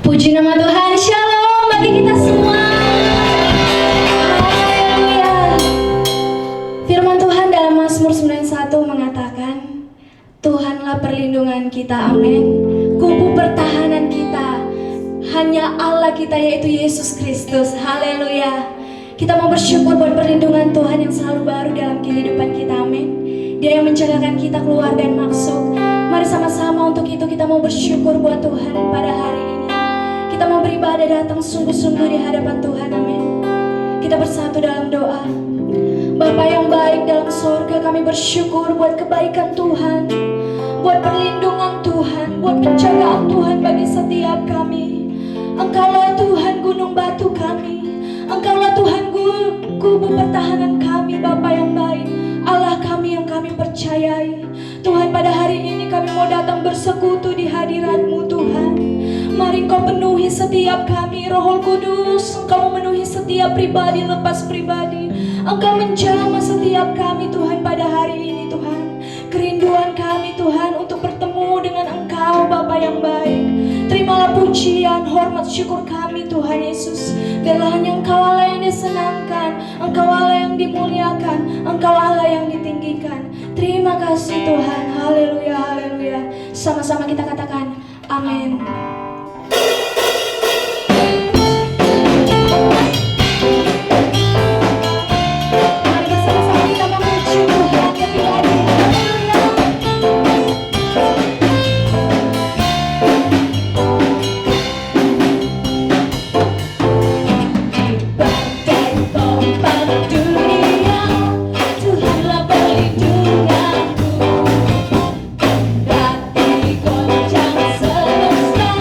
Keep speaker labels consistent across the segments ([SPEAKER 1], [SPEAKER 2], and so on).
[SPEAKER 1] Puji nama Tuhan, shalom bagi kita semua. Haleluya. Firman Tuhan dalam Mazmur 91 mengatakan, Tuhanlah perlindungan kita, amin. Kubu pertahanan kita, hanya Allah kita yaitu Yesus Kristus, haleluya. Kita mau bersyukur buat perlindungan Tuhan yang selalu baru dalam kehidupan kita, amin. Dia yang menjagakan kita keluar dan masuk. Mari sama-sama untuk itu kita mau bersyukur buat Tuhan pada hari ini. Kita mau beribadah datang sungguh-sungguh di hadapan Tuhan, amin. Kita bersatu dalam doa. Bapa yang baik dalam sorga, kami bersyukur buat kebaikan Tuhan, buat perlindungan Tuhan, buat penjagaan Tuhan bagi setiap kami. Engkaulah Tuhan gunung batu kami, Engkaulah Tuhan kubu pertahanan kami, Bapa yang baik, Allah kami yang kami percayai. Tuhan, pada hari ini kami mau datang bersekutu di hadirat-Mu Tuhan. Mari Engkau penuhi setiap kami, Roh Kudus. Engkau memenuhi setiap pribadi lepas pribadi. Engkau menjamah setiap kami Tuhan pada hari ini Tuhan. Kerinduan kami Tuhan untuk bertemu dengan Engkau Bapa yang baik. Terimalah pujian, hormat, syukur kami Tuhan Yesus. Biarlah hanya Engkau Allah yang disenangkan, Engkau Allah yang dimuliakan, Engkau Allah yang ditinggikan. Terima kasih Tuhan, haleluya, haleluya. Sama-sama kita katakan, amin.
[SPEAKER 2] Hati goncang semesta.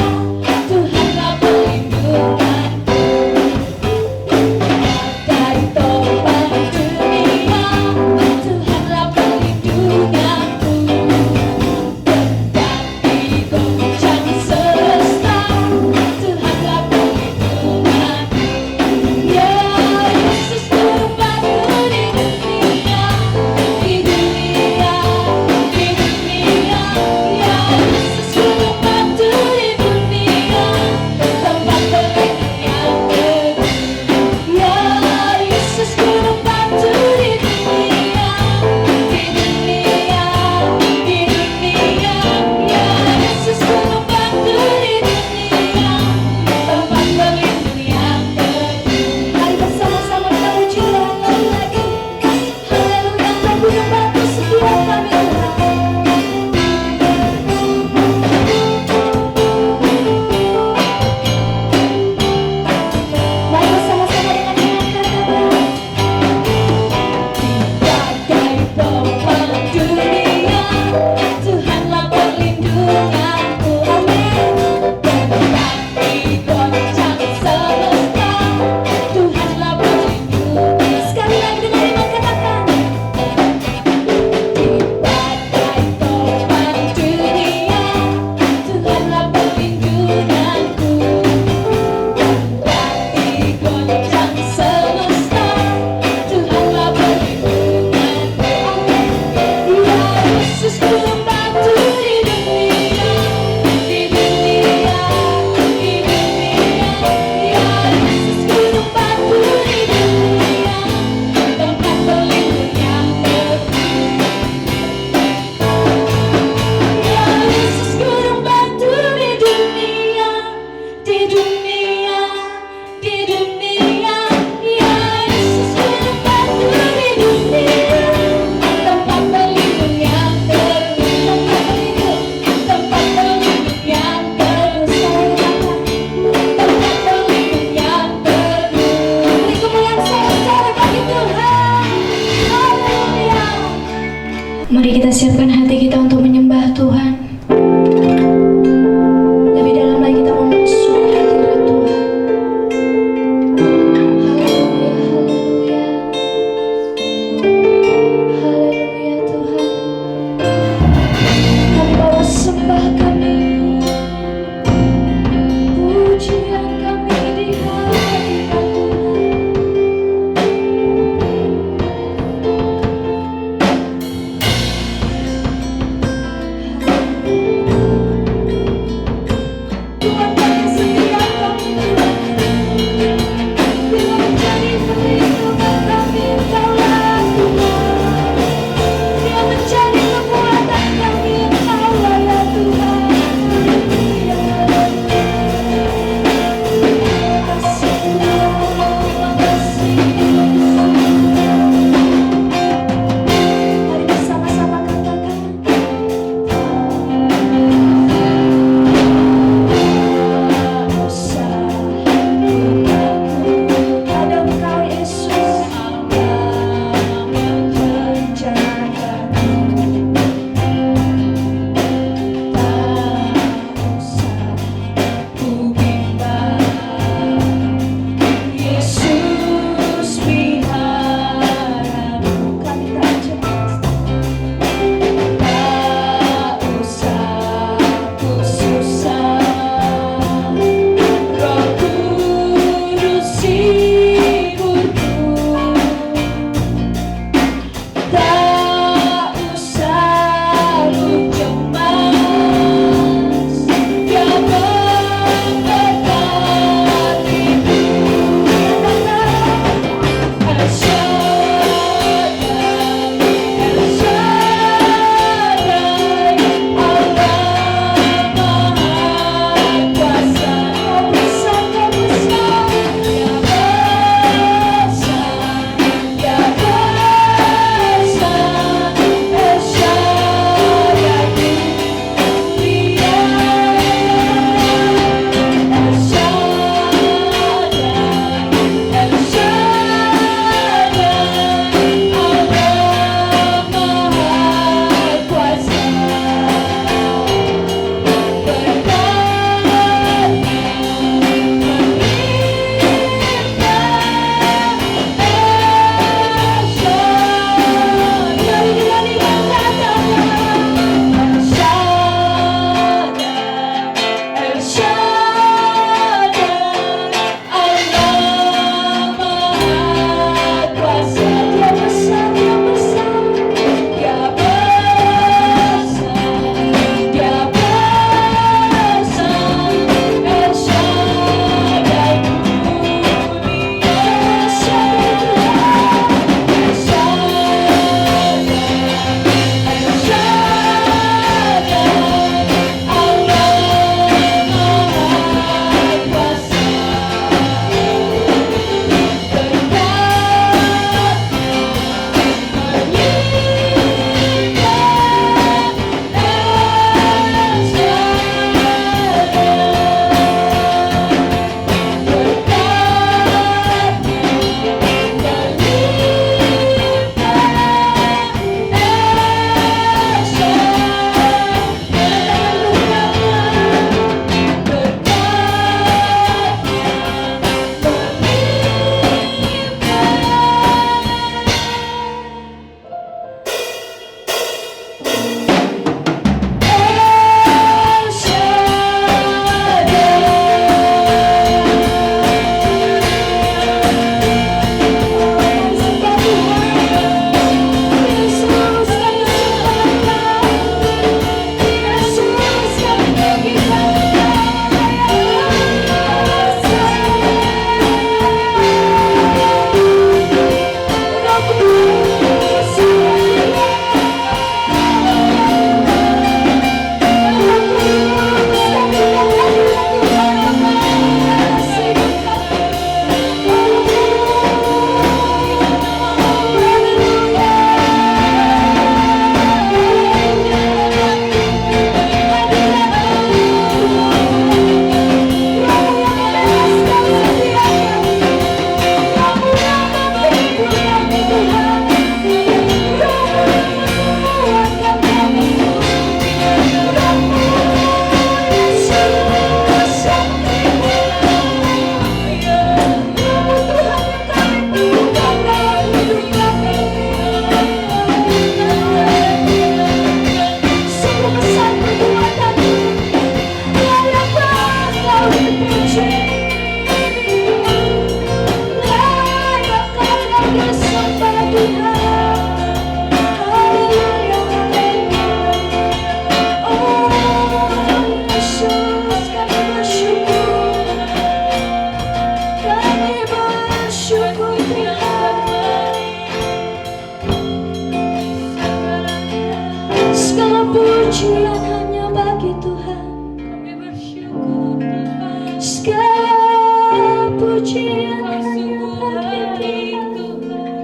[SPEAKER 1] Tuhan hanya bagi Tuhan.
[SPEAKER 2] Kami bersyukur Tuhan.
[SPEAKER 1] Segala pujian
[SPEAKER 2] Kau
[SPEAKER 1] hanya
[SPEAKER 2] sungguh
[SPEAKER 1] bagi
[SPEAKER 2] baik
[SPEAKER 1] Tuhan.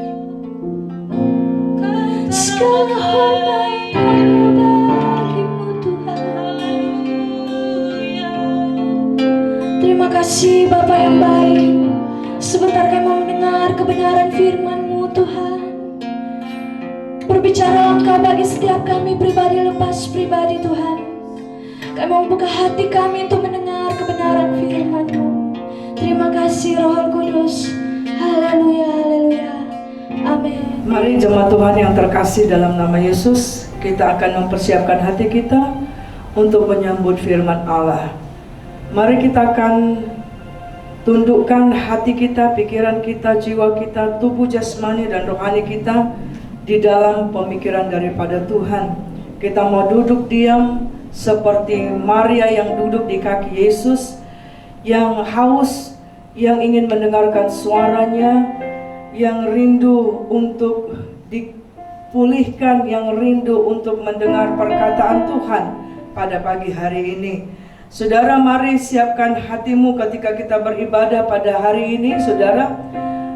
[SPEAKER 2] Tuhan.
[SPEAKER 1] Segala hormat hanya bagimu Tuhan.
[SPEAKER 2] Haleluya.
[SPEAKER 1] Terima kasih Bapa yang baik. Sebentar kami mau mendengar kebenaran firman-Mu Tuhan. Berbicara Engkau bagi setiap kami pribadi lepas pribadi Tuhan. Kami mau buka hati kami untuk mendengar kebenaran firman-Mu. Terima kasih Roh Kudus. Haleluya, haleluya. Amin.
[SPEAKER 3] Mari jemaat Tuhan yang terkasih dalam nama Yesus, kita akan mempersiapkan hati kita untuk menyambut firman Allah. Mari kita akan tundukkan hati kita, pikiran kita, jiwa kita, tubuh jasmani dan rohani kita di dalam pemikiran daripada Tuhan. Kita mau duduk diam seperti Maria yang duduk di kaki Yesus, yang haus, yang ingin mendengarkan suaranya, yang rindu untuk dipulihkan, yang rindu untuk mendengar perkataan Tuhan pada pagi hari ini. Saudara, mari siapkan hatimu ketika kita beribadah pada hari ini, saudara,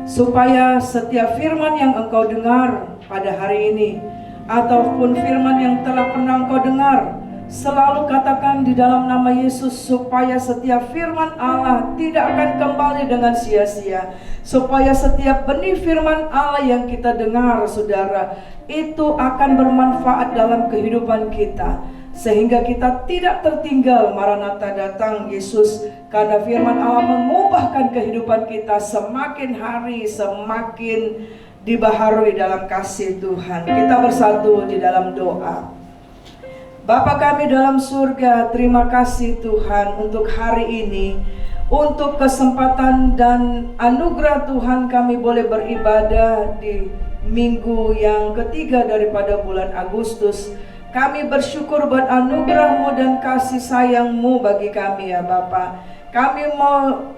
[SPEAKER 3] supaya setiap firman yang engkau dengar pada hari ini, ataupun firman yang telah pernah engkau dengar, selalu katakan di dalam nama Yesus, supaya setiap firman Allah tidak akan kembali dengan sia-sia, supaya setiap benih firman Allah yang kita dengar, saudara, itu akan bermanfaat dalam kehidupan kita, sehingga kita tidak tertinggal Maranatha datang Yesus, karena firman Allah mengubahkan kehidupan kita semakin hari semakin dibaharui dalam kasih Tuhan. Kita bersatu di dalam doa. Bapa kami dalam surga, terima kasih Tuhan untuk hari ini, untuk kesempatan dan anugerah Tuhan kami boleh beribadah di minggu yang ketiga daripada bulan Agustus. Kami bersyukur buat anugerah-Mu dan kasih sayang-Mu bagi kami ya Bapa. Kami mau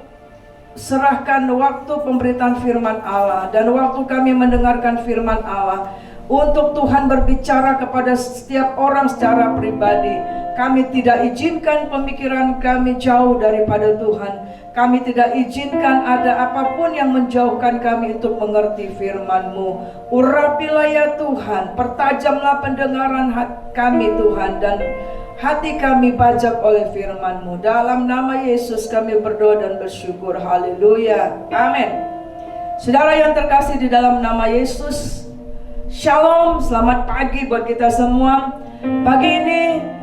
[SPEAKER 3] serahkan waktu pemberitaan firman Allah dan waktu kami mendengarkan firman Allah untuk Tuhan berbicara kepada setiap orang secara pribadi. Kami tidak izinkan pemikiran kami jauh daripada Tuhan. Kami tidak izinkan ada apapun yang menjauhkan kami untuk mengerti firman-Mu. Urapilah ya Tuhan, pertajamlah pendengaran kami Tuhan, dan hati kami pajak oleh firman-Mu. Dalam nama Yesus kami berdoa dan bersyukur. Haleluya. Amin. Saudara yang terkasih di dalam nama Yesus, Shalom, selamat pagi buat kita semua. Pagi ini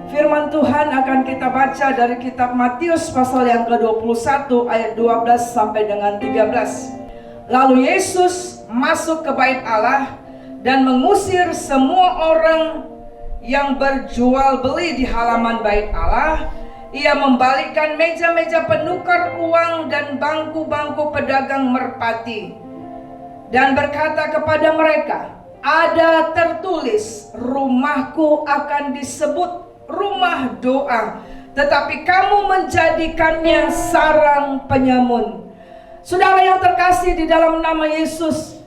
[SPEAKER 3] firman Tuhan akan kita baca dari kitab Matius pasal yang ke-21 ayat 12 sampai dengan 13. Lalu Yesus masuk ke bait Allah dan mengusir semua orang yang berjual beli di halaman bait Allah. Ia membalikkan meja-meja penukar uang dan bangku-bangku pedagang merpati, dan berkata kepada mereka, ada tertulis, rumahku akan disebut rumah doa, tetapi kamu menjadikannya sarang penyamun. Saudara yang terkasih di dalam nama Yesus,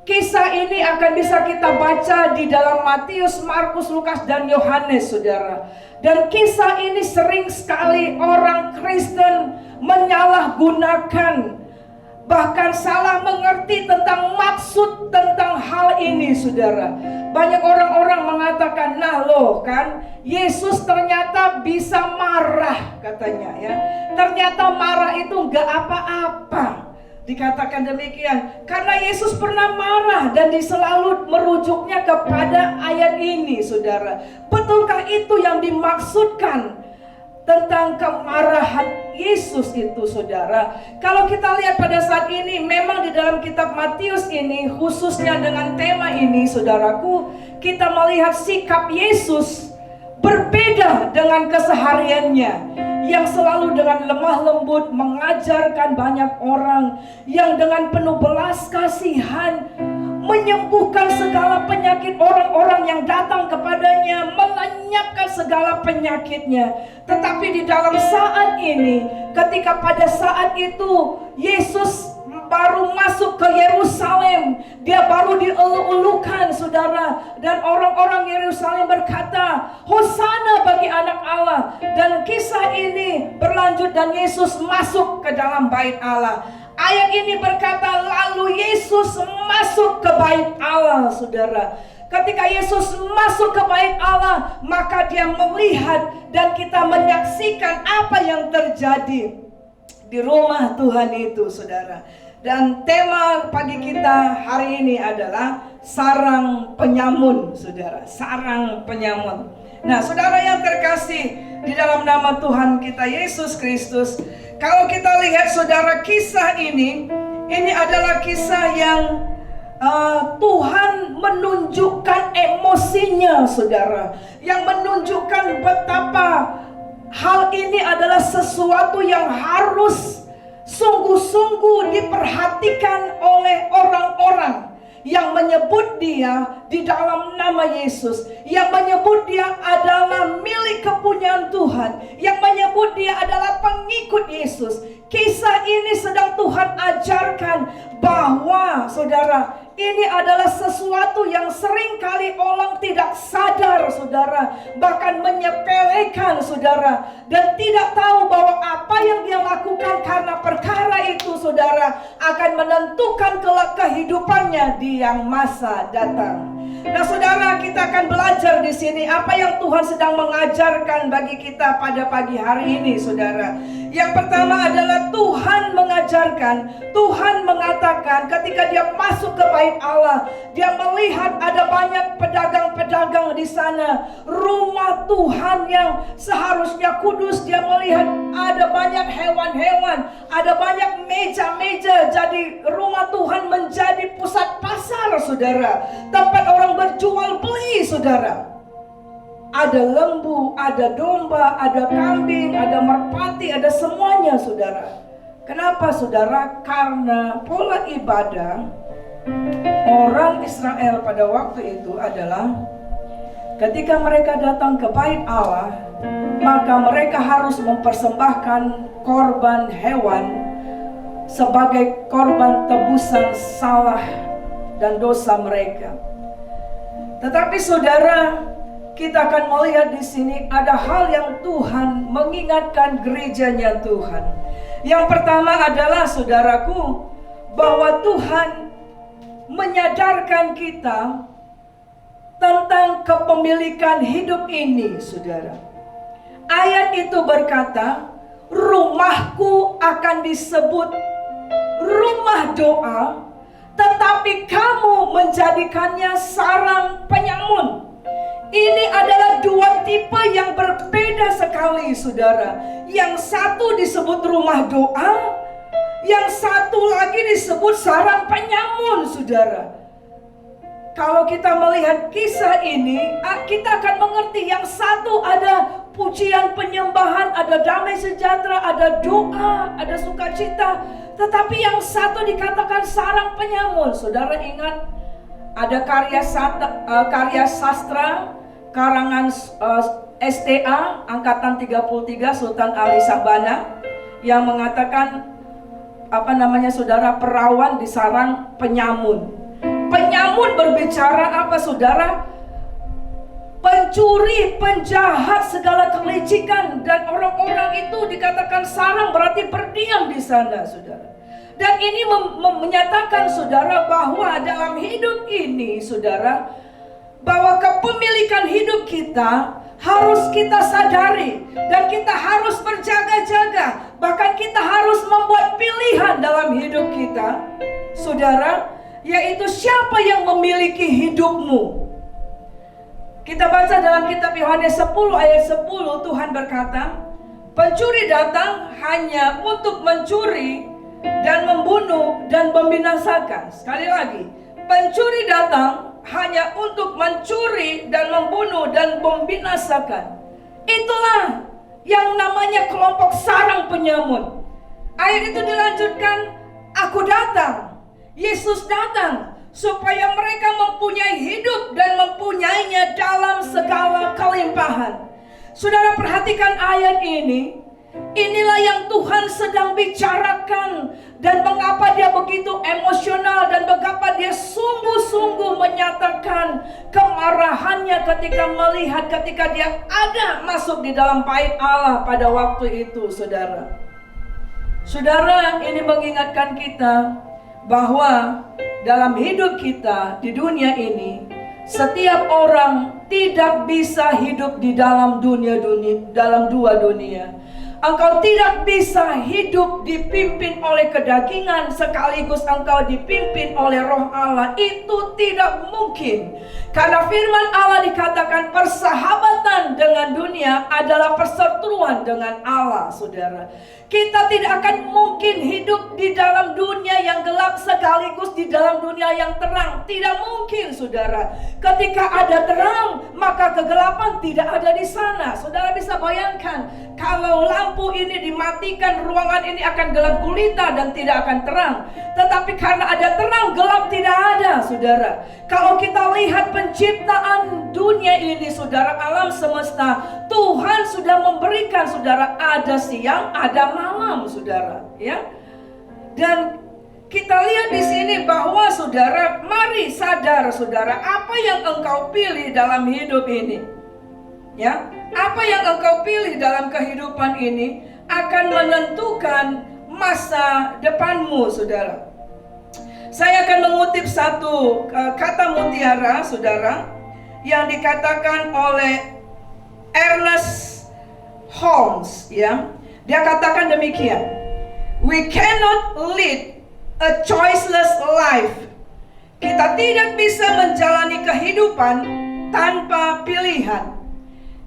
[SPEAKER 3] kisah ini akan bisa kita baca di dalam Matius, Markus, Lukas, dan Yohanes, saudara. Dan kisah ini sering sekali orang Kristen menyalahgunakan, bahkan salah mengerti tentang maksud tentang hal ini, saudara. Banyak orang-orang mengatakan, nah loh kan, Yesus ternyata bisa marah katanya ya. Ternyata marah itu gak apa-apa. Dikatakan demikian karena Yesus pernah marah, dan selalu merujuknya kepada ayat ini, saudara. Betulkah itu yang dimaksudkan tentang kemarahan Yesus itu, saudara? Kalau kita lihat pada saat ini, memang di dalam kitab Matius ini, khususnya dengan tema ini, saudaraku, kita melihat sikap Yesus berbeda dengan kesehariannya, yang selalu dengan lemah lembut mengajarkan banyak orang, yang dengan penuh belas kasihan menyembuhkan segala penyakit orang-orang yang datang kepadanya, melenyapkan segala penyakitnya. Tetapi di dalam saat ini, ketika pada saat itu Yesus baru masuk ke Yerusalem. Dia baru dielu-elukan, saudara. Dan orang-orang Yerusalem berkata, Hosana bagi anak Allah. Dan kisah ini berlanjut dan Yesus masuk ke dalam bait Allah. Ayat ini berkata, lalu Yesus masuk ke bait Allah, saudara. Ketika Yesus masuk ke bait Allah, maka dia melihat dan kita menyaksikan apa yang terjadi di rumah Tuhan itu, saudara. Dan tema pagi kita hari ini adalah sarang penyamun, saudara. Sarang penyamun. Nah, saudara yang terkasih di dalam nama Tuhan kita Yesus Kristus, kalau kita lihat, saudara, kisah ini adalah kisah yang Tuhan menunjukkan emosinya, saudara, yang menunjukkan betapa hal ini adalah sesuatu yang harus sungguh-sungguh diperhatikan oleh orang-orang yang menyebut dia di dalam nama Yesus, yang menyebut dia adalah milik kepunyaan Tuhan, yang menyebut dia adalah pengikut Yesus. Kisah ini sedang Tuhan ajarkan bahwa, saudara, ini adalah sesuatu yang seringkali orang tidak sadar, saudara, bahkan menyepelekan, saudara, dan tidak tahu bahwa apa yang dia lakukan karena perkara itu, saudara, akan menentukan kelak kehidupannya di yang masa datang. Nah, saudara, kita akan belajar di sini apa yang Tuhan sedang mengajarkan bagi kita pada pagi hari ini, saudara. Yang pertama adalah Tuhan mengajarkan, Tuhan mengatakan ketika dia masuk ke bait Allah, dia melihat ada banyak pedagang-pedagang di sana. Rumah Tuhan yang seharusnya kudus, dia melihat ada banyak hewan-hewan, ada banyak meja-meja. Jadi rumah Tuhan menjadi pusat pasar, saudara, tempat orang berjual beli, saudara. Ada lembu, ada domba, ada kambing, ada merpati, ada semuanya, saudara. Kenapa, saudara? Karena pola ibadah orang Israel pada waktu itu adalah ketika mereka datang ke bait Allah, maka mereka harus mempersembahkan korban hewan sebagai korban tebusan salah dan dosa mereka. Tetapi, saudara, kita akan melihat di sini ada hal yang Tuhan mengingatkan gerejanya Tuhan. Yang pertama adalah, saudaraku, bahwa Tuhan menyadarkan kita tentang kepemilikan hidup ini, saudara. Ayat itu berkata, rumahku akan disebut rumah doa, tetapi kamu menjadikannya sarang penyamun. Ini adalah dua tipe yang berbeda sekali, saudara. Yang satu disebut rumah doa, yang satu lagi disebut sarang penyamun, saudara. Kalau kita melihat kisah ini, kita akan mengerti yang satu ada pujian penyembahan, ada damai sejahtera, ada doa, ada sukacita. Tetapi yang satu dikatakan sarang penyamun. Saudara ingat ada karya sastra karangan STA angkatan 33 Sultan Ali Sabana yang mengatakan saudara, perawan disarang penyamun. Penyamun berbicara apa, saudara? Pencuri, penjahat, segala kelicikan, dan orang-orang itu dikatakan sarang, berarti berdiam di sana, saudara. Dan ini menyatakan, saudara, bahwa dalam hidup ini, saudara, bahwa kepemilikan hidup kita harus kita sadari dan kita harus berjaga-jaga. Bahkan kita harus membuat pilihan dalam hidup kita, saudara, yaitu siapa yang memiliki hidupmu. Kita baca dalam kitab Yohanes 10 ayat 10, Tuhan berkata, pencuri datang hanya untuk mencuri dan membunuh dan membinasakan. Sekali lagi, pencuri datang hanya untuk mencuri dan membunuh dan membinasakan. Itulah yang namanya kelompok sarang penyamun. Ayat itu dilanjutkan, aku datang, Yesus datang, supaya mereka mempunyai hidup dan mempunyainya dalam segala kelimpahan. Saudara, perhatikan ayat ini. Inilah yang Tuhan sedang bicarakan. Dan mengapa dia begitu emosional, dan mengapa dia sungguh-sungguh menyatakan kemarahannya ketika dia ada masuk di dalam bait Allah pada waktu itu, saudara. Saudara, ini mengingatkan kita bahwa dalam hidup kita di dunia ini, setiap orang tidak bisa hidup di dalam dalam dua dunia. Engkau tidak bisa hidup dipimpin oleh kedagingan sekaligus engkau dipimpin oleh Roh Allah. Itu tidak mungkin. Karena firman Allah dikatakan persahabatan dengan dunia adalah perseteruan dengan Allah, saudara. Kita tidak akan mungkin hidup di dalam dunia yang gelap sekaligus di dalam dunia yang terang. Tidak mungkin, saudara. Ketika ada terang, maka kegelapan tidak ada di sana. Saudara bisa bayangkan, kalau lampu ini dimatikan, ruangan ini akan gelap gulita dan tidak akan terang. Tetapi karena ada terang, gelap tidak ada, saudara. Kalau kita lihat penciptaan dunia ini, saudara, alam semesta, Tuhan sudah memberikan, saudara, ada siang, ada malam, saudara, ya. Dan kita lihat di sini bahwa, saudara, mari sadar, saudara, apa yang engkau pilih dalam hidup ini, ya. Apa yang engkau pilih dalam kehidupan ini akan menentukan masa depanmu, saudara. Saya akan mengutip satu kata mutiara, saudara, yang dikatakan oleh Ernest Holmes, ya. Dia katakan demikian. We cannot lead a choiceless life. Kita tidak bisa menjalani kehidupan tanpa pilihan.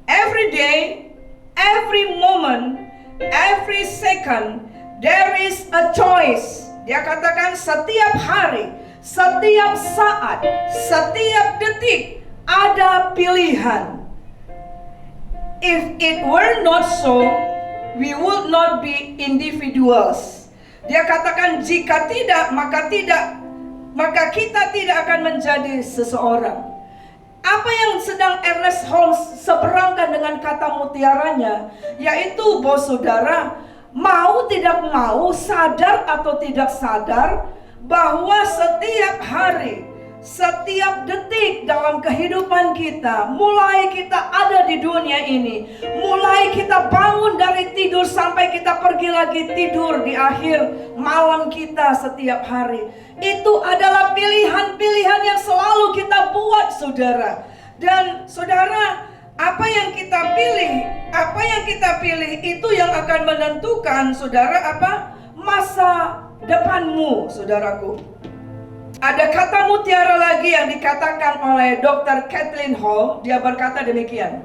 [SPEAKER 3] Every day, every moment, every second, there is a choice. Dia katakan setiap hari, setiap saat, setiap detik ada pilihan. If it were not so, we would not be individuals. Dia katakan jika tidak, maka kita tidak akan menjadi seseorang. Apa yang sedang Ernest Holmes seberangkan dengan kata mutiaranya, yaitu bahwa, saudara, mau tidak mau, sadar atau tidak sadar, bahwa setiap hari, setiap detik dalam kehidupan kita, mulai kita ada di dunia ini, mulai kita bangun dari tidur sampai kita pergi lagi tidur di akhir malam kita setiap hari, itu adalah pilihan-pilihan yang selalu kita buat, saudara. Dan saudara, apa yang kita pilih itu yang akan menentukan, saudara, masa depanmu, saudaraku. Ada kata mutiara lagi yang dikatakan oleh Dr. Kathleen Hall. Dia berkata demikian.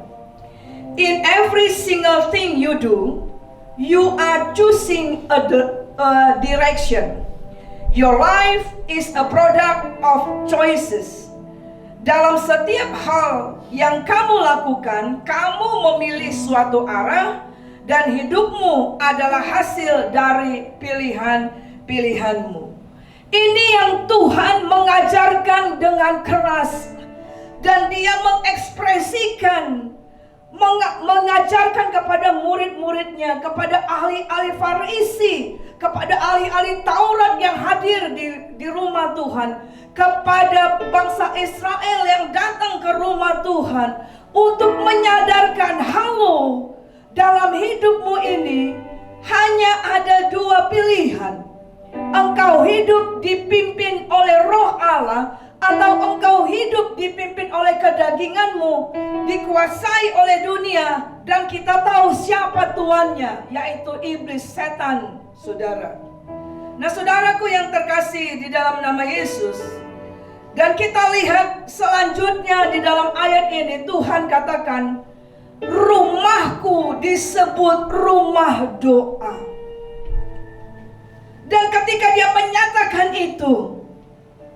[SPEAKER 3] In every single thing you do, you are choosing a direction. Your life is a product of choices. Dalam setiap hal yang kamu lakukan, kamu memilih suatu arah, dan hidupmu adalah hasil dari pilihan-pilihanmu. Ini yang Tuhan mengajarkan dengan keras, dan dia mengekspresikan, mengajarkan kepada murid-muridnya, kepada ahli-ahli Farisi, kepada ahli-ahli Taurat yang hadir di rumah Tuhan, kepada bangsa Israel yang datang ke rumah Tuhan, untuk menyadarkan, halo, dalam hidupmu ini hanya ada dua pilihan. Engkau hidup dipimpin oleh Roh Allah, atau engkau hidup dipimpin oleh kedaginganmu, dikuasai oleh dunia, dan kita tahu siapa tuannya, yaitu iblis, setan, saudara. Nah, saudaraku yang terkasih di dalam nama Yesus, dan kita lihat selanjutnya di dalam ayat ini, Tuhan katakan, rumahku disebut rumah doa. Dan ketika dia menyatakan itu,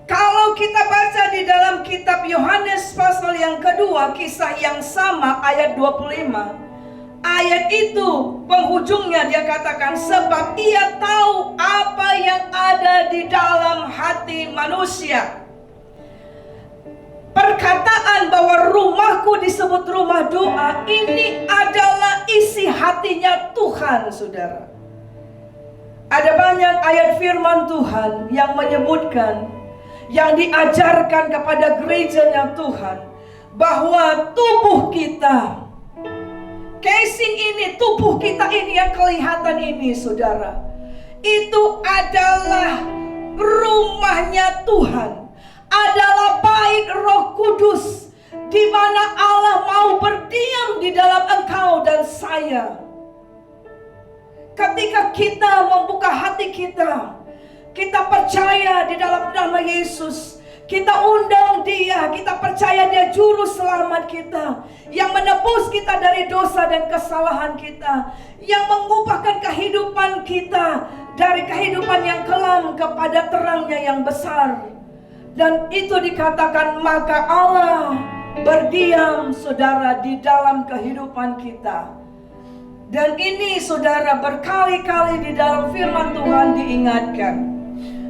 [SPEAKER 3] kalau kita baca di dalam kitab Yohanes pasal yang kedua, kisah yang sama ayat 25, ayat itu penghujungnya dia katakan, sebab ia tahu apa yang ada di dalam hati manusia. Perkataan bahwa rumahku disebut rumah doa, ini adalah isi hati hatinya Tuhan, saudara. Ada banyak ayat firman Tuhan yang menyebutkan, yang diajarkan kepada gerejanya Tuhan, bahwa tubuh kita, casing ini, tubuh kita ini yang kelihatan ini, saudara, itu adalah rumahnya Tuhan, adalah bait Roh Kudus, di mana Allah mau berdiam di dalam engkau dan saya. Ketika kita membuka hati kita, kita percaya di dalam nama Yesus, kita undang Dia, kita percaya Dia juru selamat kita, yang menebus kita dari dosa dan kesalahan kita, yang mengubahkan kehidupan kita dari kehidupan yang kelam kepada terangnya yang besar. Dan itu dikatakan, maka Allah berdiam, saudara, di dalam kehidupan kita. Dan ini, saudara, berkali-kali di dalam firman Tuhan diingatkan.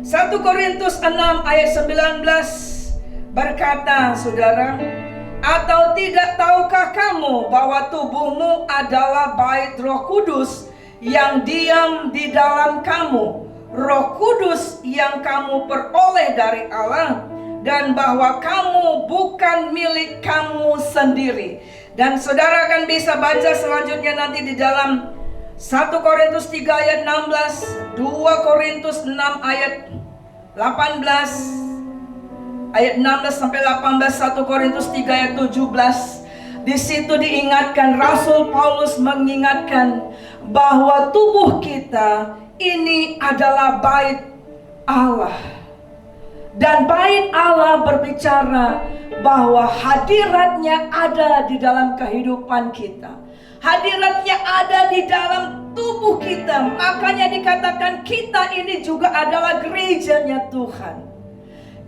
[SPEAKER 3] 1 Korintus 6 ayat 19 berkata, saudara, atau tidak tahukah kamu bahwa tubuhmu adalah bait Roh Kudus yang diam di dalam kamu, Roh Kudus yang kamu peroleh dari Allah, dan bahwa kamu bukan milik kamu sendiri. Dan saudara akan bisa baca selanjutnya nanti di dalam 1 Korintus 3 ayat 16, 2 Korintus 6 ayat 18, ayat 16 sampai 18, 1 Korintus 3 ayat 17. Di situ diingatkan, Rasul Paulus mengingatkan bahwa tubuh kita ini adalah bait Allah. Dan bait Allah berbicara bahwa hadiratnya ada di dalam kehidupan kita, hadiratnya ada di dalam tubuh kita. Makanya dikatakan kita ini juga adalah gerejanya Tuhan.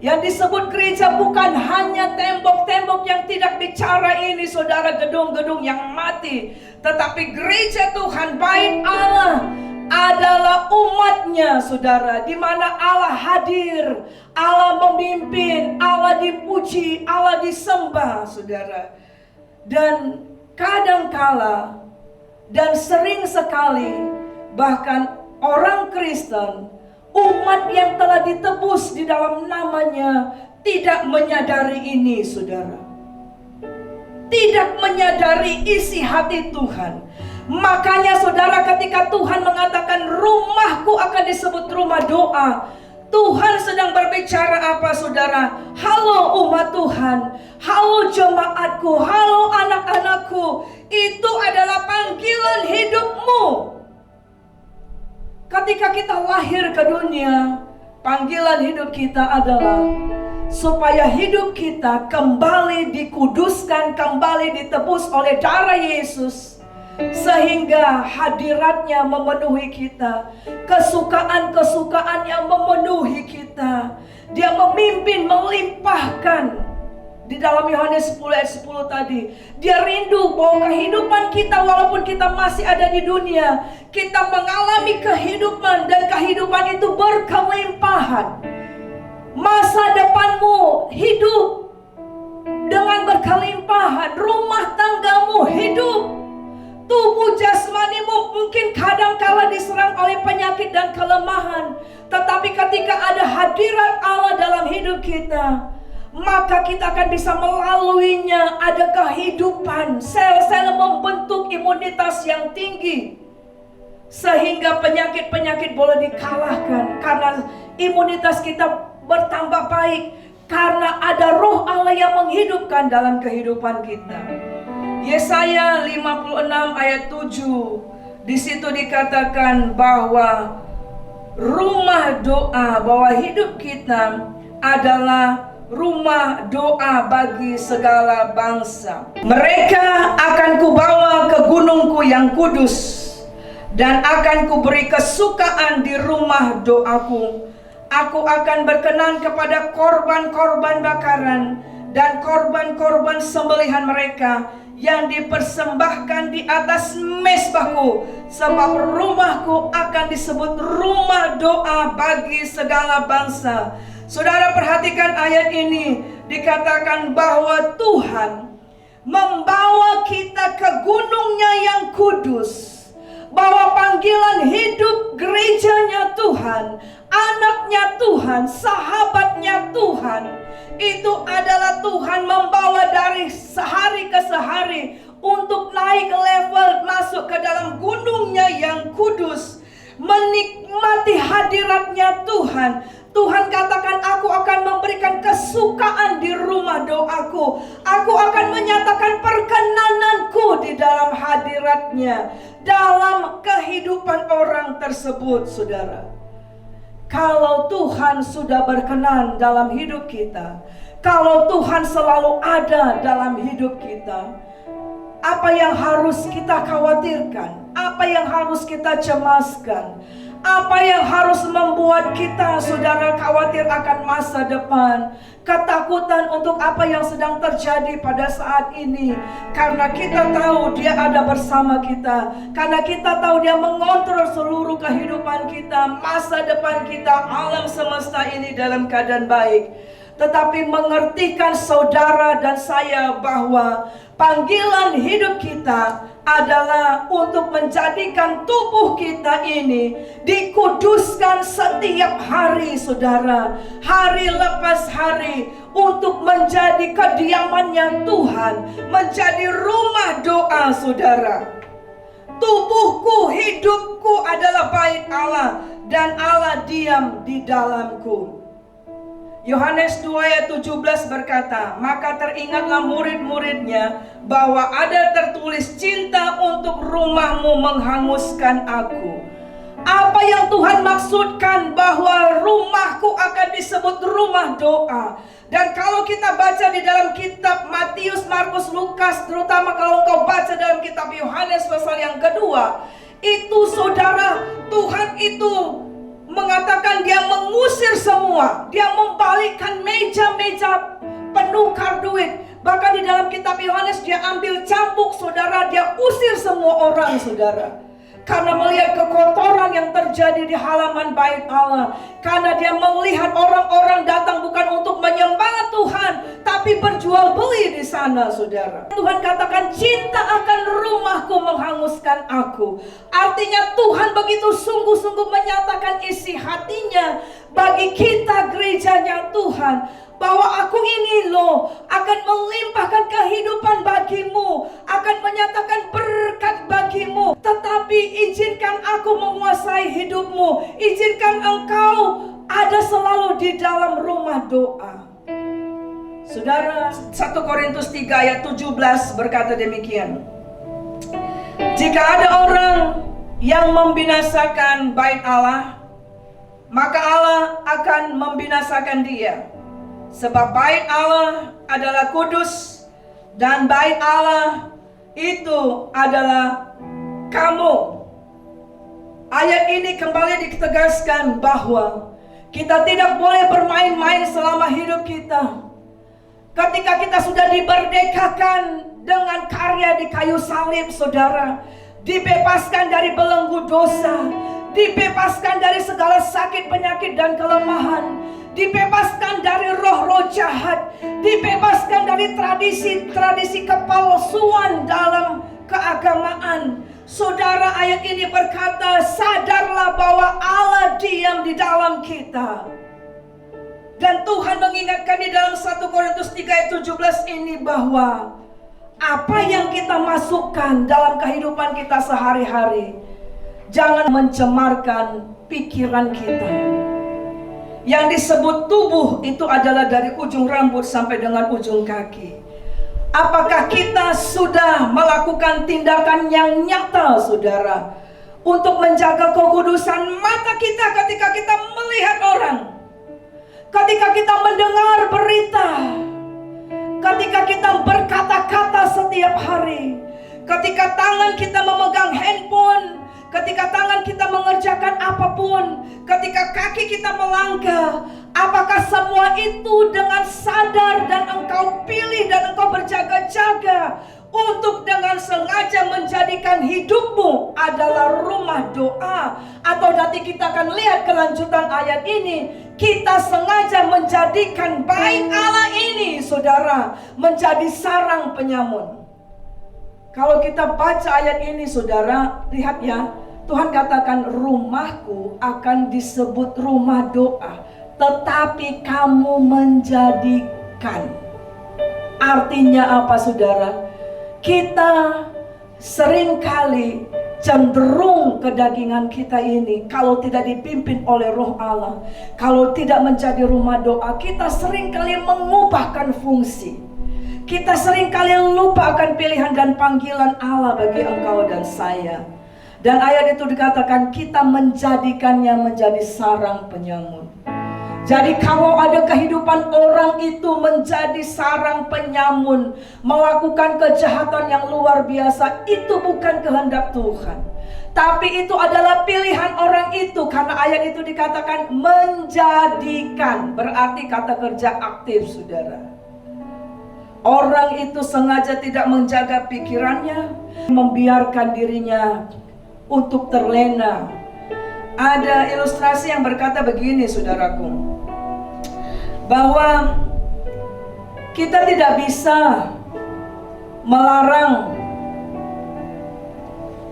[SPEAKER 3] Yang disebut gereja bukan hanya tembok-tembok yang tidak bicara ini, saudara, gedung-gedung yang mati, tetapi gereja Tuhan, bait Allah, adalah umatnya, saudara, di mana Allah hadir, Allah memimpin, Allah dipuji, Allah disembah, saudara. Dan kadangkala dan sering sekali, bahkan orang Kristen, umat yang telah ditebus di dalam namanya, tidak menyadari ini, saudara. Tidak menyadari isi hati Tuhan. Makanya saudara, ketika Tuhan mengatakan rumahku akan disebut rumah doa, Tuhan sedang berbicara apa, saudara? Halo umat Tuhan, halo jemaatku, halo anak-anakku, itu adalah panggilan hidupmu. Ketika kita lahir ke dunia, panggilan hidup kita adalah supaya hidup kita kembali dikuduskan, kembali ditebus oleh darah Yesus, sehingga hadiratnya memenuhi kita, kesukaan-kesukaan yang memenuhi kita. Dia memimpin, melimpahkan. Di dalam Yohanes 10 ayat 10 tadi, Dia rindu bahwa kehidupan kita, walaupun kita masih ada di dunia, kita mengalami kehidupan, dan kehidupan itu berkelimpahan. Masa depanmu hidup dengan berkelimpahan, rumah tanggamu hidup. Tubuh jasmanimu mungkin kadangkala diserang oleh penyakit dan kelemahan, tetapi ketika ada hadirat Allah dalam hidup kita, maka kita akan bisa melaluinya. Ada kehidupan, sel-sel membentuk imunitas yang tinggi, sehingga penyakit-penyakit boleh dikalahkan, karena imunitas kita bertambah baik, karena ada Roh Allah yang menghidupkan dalam kehidupan kita. Yesaya 56 ayat 7, di situ dikatakan bahwa rumah doa, bahwa hidup kita adalah rumah doa bagi segala bangsa. Mereka akan kubawa ke gunungku yang kudus, dan akan kuberi kesukaan di rumah doaku. Aku akan berkenan kepada korban-korban bakaran dan korban-korban sembelihan mereka yang dipersembahkan di atas mezbahku, sebab rumahku akan disebut rumah doa bagi segala bangsa. Saudara, perhatikan ayat ini, dikatakan bahwa Tuhan membawa kita ke gunungnya yang kudus, bahwa panggilan hidup gerejanya Tuhan, anaknya Tuhan, sahabatnya Tuhan, itu adalah Tuhan membawa dari sehari ke sehari untuk naik level, masuk ke dalam gunungnya yang kudus, menikmati hadiratnya Tuhan. Tuhan katakan, aku akan memberikan kesukaan di rumah doaku. Aku akan menyatakan perkenananku di dalam hadiratnya, dalam kehidupan orang tersebut, saudara. Kalau Tuhan sudah berkenan dalam hidup kita, kalau Tuhan selalu ada dalam hidup kita, apa yang harus kita khawatirkan? Apa yang harus kita cemaskan? Apa yang harus membuat kita, saudara, khawatir akan masa depan? Ketakutan untuk apa yang sedang terjadi pada saat ini. Karena kita tahu Dia ada bersama kita. Karena kita tahu Dia mengontrol seluruh kehidupan kita, masa depan kita, alam semesta ini dalam keadaan baik. Tetapi mengertikan saudara dan saya bahwa panggilan hidup kita adalah untuk menjadikan tubuh kita ini dikuduskan setiap hari, saudara. Hari lepas hari, untuk menjadi kediamannya Tuhan, menjadi rumah doa, saudara. Tubuhku, hidupku adalah bait Allah, dan Allah diam di dalamku. Yohanes 2 ayat 17 berkata, maka teringatlah murid-muridnya bahwa ada tertulis, cinta untuk rumahmu menghanguskan aku. Apa yang Tuhan maksudkan bahwa rumahku akan disebut rumah doa. Dan kalau kita baca di dalam kitab Matius, Markus, Lukas, terutama kalau engkau baca dalam kitab Yohanes pasal yang kedua, itu saudara, Tuhan itu mengatakan Dia mengusir semua. Dia membalikkan meja-meja penukar duit. Bahkan di dalam kitab Yohanes Dia ambil cambuk, saudara. Dia usir semua orang, saudara. Karena melihat kekotoran yang terjadi di halaman bait Allah. Karena Dia melihat orang-orang datang bukan untuk menyembah Tuhan, tapi berjual beli di sana, saudara. Tuhan katakan, cinta akan rumahku menghanguskan aku. Artinya Tuhan begitu sungguh-sungguh menyatakan isi hatinya bagi kita, gerejanya Tuhan, bahwa aku ini loh akan melimpahkan kehidupan bagimu, akan menyatakan berkat bagimu. Tetapi izinkan aku menguasai hidupmu, izinkan engkau ada selalu di dalam rumah doa. Saudara, 1 Korintus 3 ayat 17 berkata demikian, jika ada orang yang membinasakan bait Allah, maka Allah akan membinasakan dia. Sebab bait Allah adalah kudus, dan bait Allah itu adalah kamu. Ayat ini kembali ditegaskan bahwa kita tidak boleh bermain-main selama hidup kita. Ketika kita sudah diberdekakan dengan karya di kayu salib, saudara, dibebaskan dari belenggu dosa, dibebaskan dari segala sakit, penyakit, dan kelemahan, dibebaskan dari roh-roh jahat, dibebaskan dari tradisi-tradisi kepalsuan dalam keagamaan. Saudara, ayat ini berkata, sadarlah bahwa Allah diam di dalam kita. Dan Tuhan mengingatkan di dalam 1 Korintus 3 ayat 17 ini bahwa apa yang kita masukkan dalam kehidupan kita sehari-hari, jangan mencemarkan pikiran kita. Yang disebut tubuh itu adalah dari ujung rambut sampai dengan ujung kaki. Apakah kita sudah melakukan tindakan yang nyata, saudara, untuk menjaga kekudusan mata kita ketika kita melihat orang, ketika kita mendengar berita, ketika kita berkata-kata setiap hari, ketika tangan kita memegang handphone, ketika tangan kita mengerjakan apapun, ketika kaki kita melangkah, apakah semua itu dengan sadar dan engkau pilih dan engkau berjaga-jaga untuk dengan sengaja menjadikan hidupmu adalah rumah doa? Atau nanti kita akan lihat kelanjutan ayat ini, kita sengaja menjadikan bait Allah ini, saudara, menjadi sarang penyamun. Kalau kita baca ayat ini saudara, lihat ya, Tuhan katakan rumahku akan disebut rumah doa, tetapi kamu menjadikan. Artinya apa saudara? Kita seringkali cenderung kedagingan kita ini, kalau tidak dipimpin oleh Roh Allah, kalau tidak menjadi rumah doa, kita seringkali mengubahkan fungsi. Kita seringkali lupa akan pilihan dan panggilan Allah bagi engkau dan saya. Dan ayat itu dikatakan kita menjadikannya menjadi sarang penyamun. Jadi kalau ada kehidupan orang itu menjadi sarang penyamun, melakukan kejahatan yang luar biasa, itu bukan kehendak Tuhan. Tapi itu adalah pilihan orang itu, karena ayat itu dikatakan menjadikan, berarti kata kerja aktif saudara. Orang itu sengaja tidak menjaga pikirannya, membiarkan dirinya untuk terlena. Ada ilustrasi yang berkata begini saudaraku, bahwa kita tidak bisa melarang,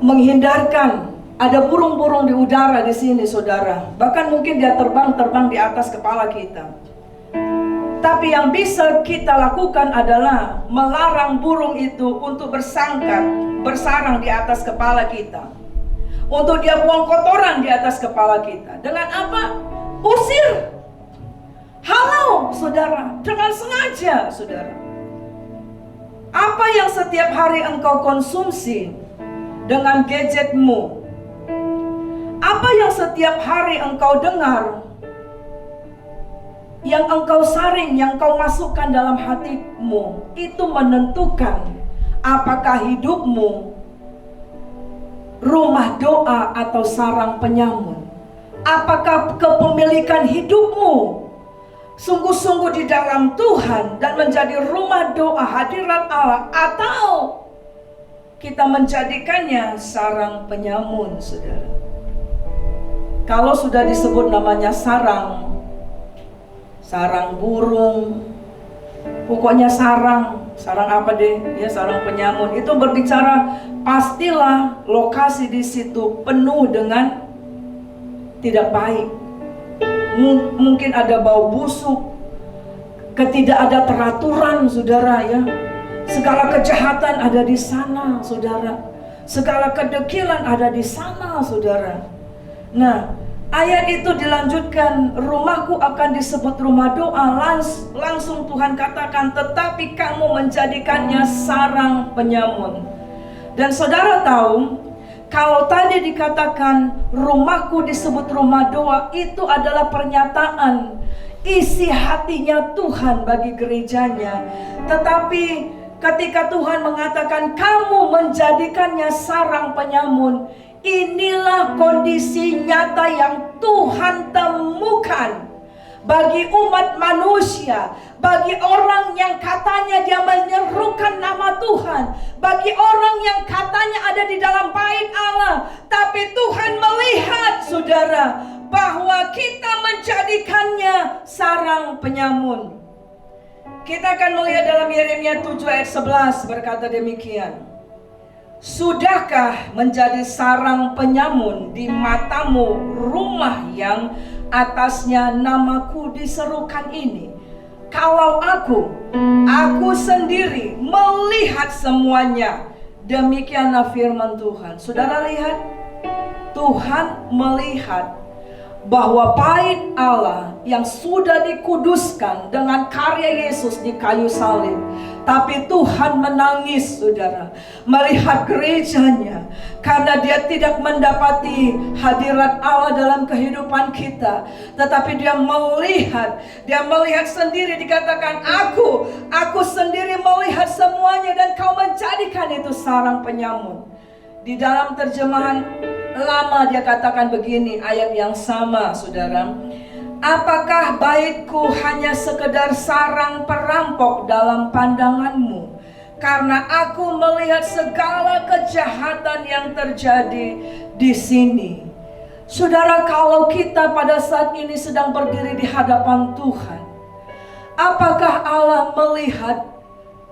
[SPEAKER 3] menghindarkan. Ada burung-burung di udara di sini saudara, bahkan mungkin dia terbang di atas kepala kita. Tapi yang bisa kita lakukan adalah melarang burung itu untuk bersarang di atas kepala kita, untuk dia buang kotoran di atas kepala kita. Dengan apa? Usir, halau saudara, dengan sengaja saudara. Apa yang setiap hari engkau konsumsi dengan gadgetmu? Apa yang setiap hari engkau dengar, yang engkau saring, yang kau masukkan dalam hatimu, itu menentukan apakah hidupmu rumah doa atau sarang penyamun. Apakah kepemilikan hidupmu sungguh-sungguh di dalam Tuhan dan menjadi rumah doa hadirat Allah, atau kita menjadikannya sarang penyamun saudara. Kalau sudah disebut namanya sarang burung, pokoknya sarang apa deh ya, sarang penyamun, itu berbicara pastilah lokasi di situ penuh dengan tidak baik. Mungkin ada bau busuk, ketidak ada teraturan saudara ya. Segala kejahatan ada di sana saudara, segala kedekilan ada di sana saudara. Nah, ayat itu dilanjutkan, rumahku akan disebut rumah doa. Langsung Tuhan katakan, tetapi kamu menjadikannya sarang penyamun. Dan saudara tahu, kalau tadi dikatakan rumahku disebut rumah doa, itu adalah pernyataan isi hatinya Tuhan bagi gerejanya. Tetapi ketika Tuhan mengatakan kamu menjadikannya sarang penyamun, inilah kondisi nyata yang Tuhan temukan bagi umat manusia, bagi orang yang katanya dia menyerukan nama Tuhan, bagi orang yang katanya ada di dalam bait Allah, tapi Tuhan melihat saudara bahwa kita menjadikannya sarang penyamun. Kita akan melihat dalam Yeremia 7 ayat 11 berkata demikian. Sudahkah menjadi sarang penyamun di matamu rumah yang atasnya namaku diserukan ini? Kalau aku sendiri melihat semuanya, demikianlah firman Tuhan. Saudara lihat, Tuhan melihat bahwa bait Allah yang sudah dikuduskan dengan karya Yesus di kayu salib. Tapi Tuhan menangis saudara, melihat gerejanya, karena dia tidak mendapati hadirat Allah dalam kehidupan kita. Tetapi dia melihat sendiri, dikatakan aku sendiri melihat semuanya, dan kau menjadikan itu sarang penyamun. Di dalam terjemahan lama dia katakan begini, ayat yang sama saudara. Apakah baitku hanya sekedar sarang perampok dalam pandanganmu? Karena aku melihat segala kejahatan yang terjadi di sini. Saudara, kalau kita pada saat ini sedang berdiri di hadapan Tuhan, apakah Allah melihat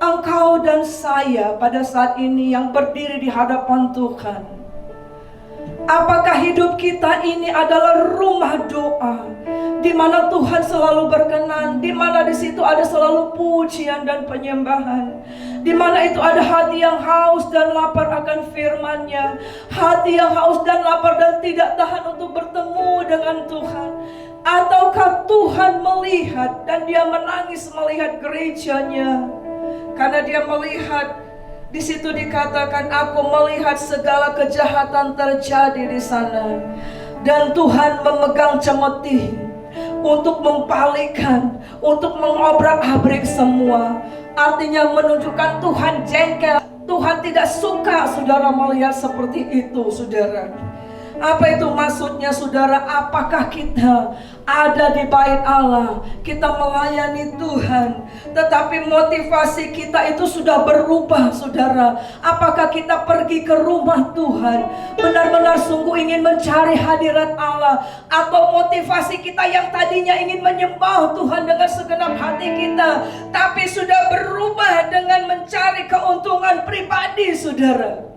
[SPEAKER 3] engkau dan saya pada saat ini yang berdiri di hadapan Tuhan, apakah hidup kita ini adalah rumah doa, di mana Tuhan selalu berkenan, di mana di situ ada selalu pujian dan penyembahan, di mana itu ada hati yang haus dan lapar akan firman-Nya, hati yang haus dan lapar dan tidak tahan untuk bertemu dengan Tuhan? Ataukah Tuhan melihat dan Dia menangis melihat gerejanya, karena Dia melihat di situ dikatakan, aku melihat segala kejahatan terjadi di sana, dan Tuhan memegang cemeti untuk membalikkan, untuk mengobrak-abrik semua. Artinya menunjukkan Tuhan jengkel, Tuhan tidak suka saudara melihat seperti itu, saudara. Apa itu maksudnya, saudara? Apakah kita ada di bait Allah, kita melayani Tuhan, tetapi motivasi kita itu sudah berubah, saudara? Apakah kita pergi ke rumah Tuhan benar-benar sungguh ingin mencari hadirat Allah, atau motivasi kita yang tadinya ingin menyembah Tuhan dengan segenap hati kita, tapi sudah berubah dengan mencari keuntungan pribadi, saudara?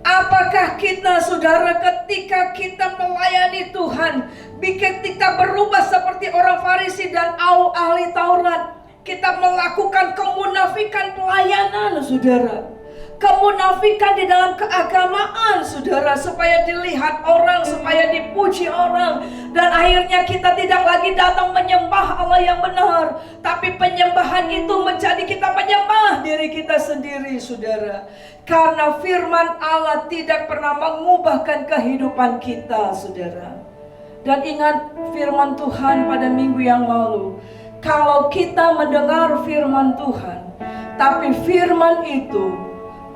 [SPEAKER 3] Apakah kita, saudara, ketika kita melayani Tuhan, bikin kita berubah seperti orang Farisi dan ahli Taurat? Kita melakukan kemunafikan pelayanan, saudara. Kemunafikan di dalam keagamaan, saudara, supaya dilihat orang, supaya dipuji orang. Dan akhirnya kita tidak lagi datang menyembah Allah yang benar, tapi penyembahan itu menjadi kita menyembah diri kita sendiri, saudara. Karena firman Allah tidak pernah mengubahkan kehidupan kita, saudara. Dan ingat firman Tuhan pada minggu yang lalu, kalau kita mendengar firman Tuhan, tapi firman itu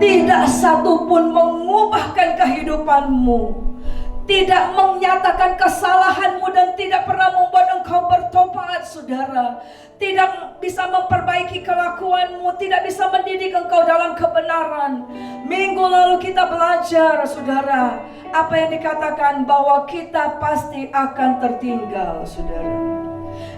[SPEAKER 3] tidak satu pun mengubahkan kehidupanmu, tidak menyatakan kesalahanmu, dan tidak pernah membuat engkau bertobat, saudara, tidak bisa memperbaiki kelakuanmu, tidak bisa mendidik engkau dalam kebenaran. Minggu lalu kita belajar, saudara, apa yang dikatakan bahwa kita pasti akan tertinggal, saudara.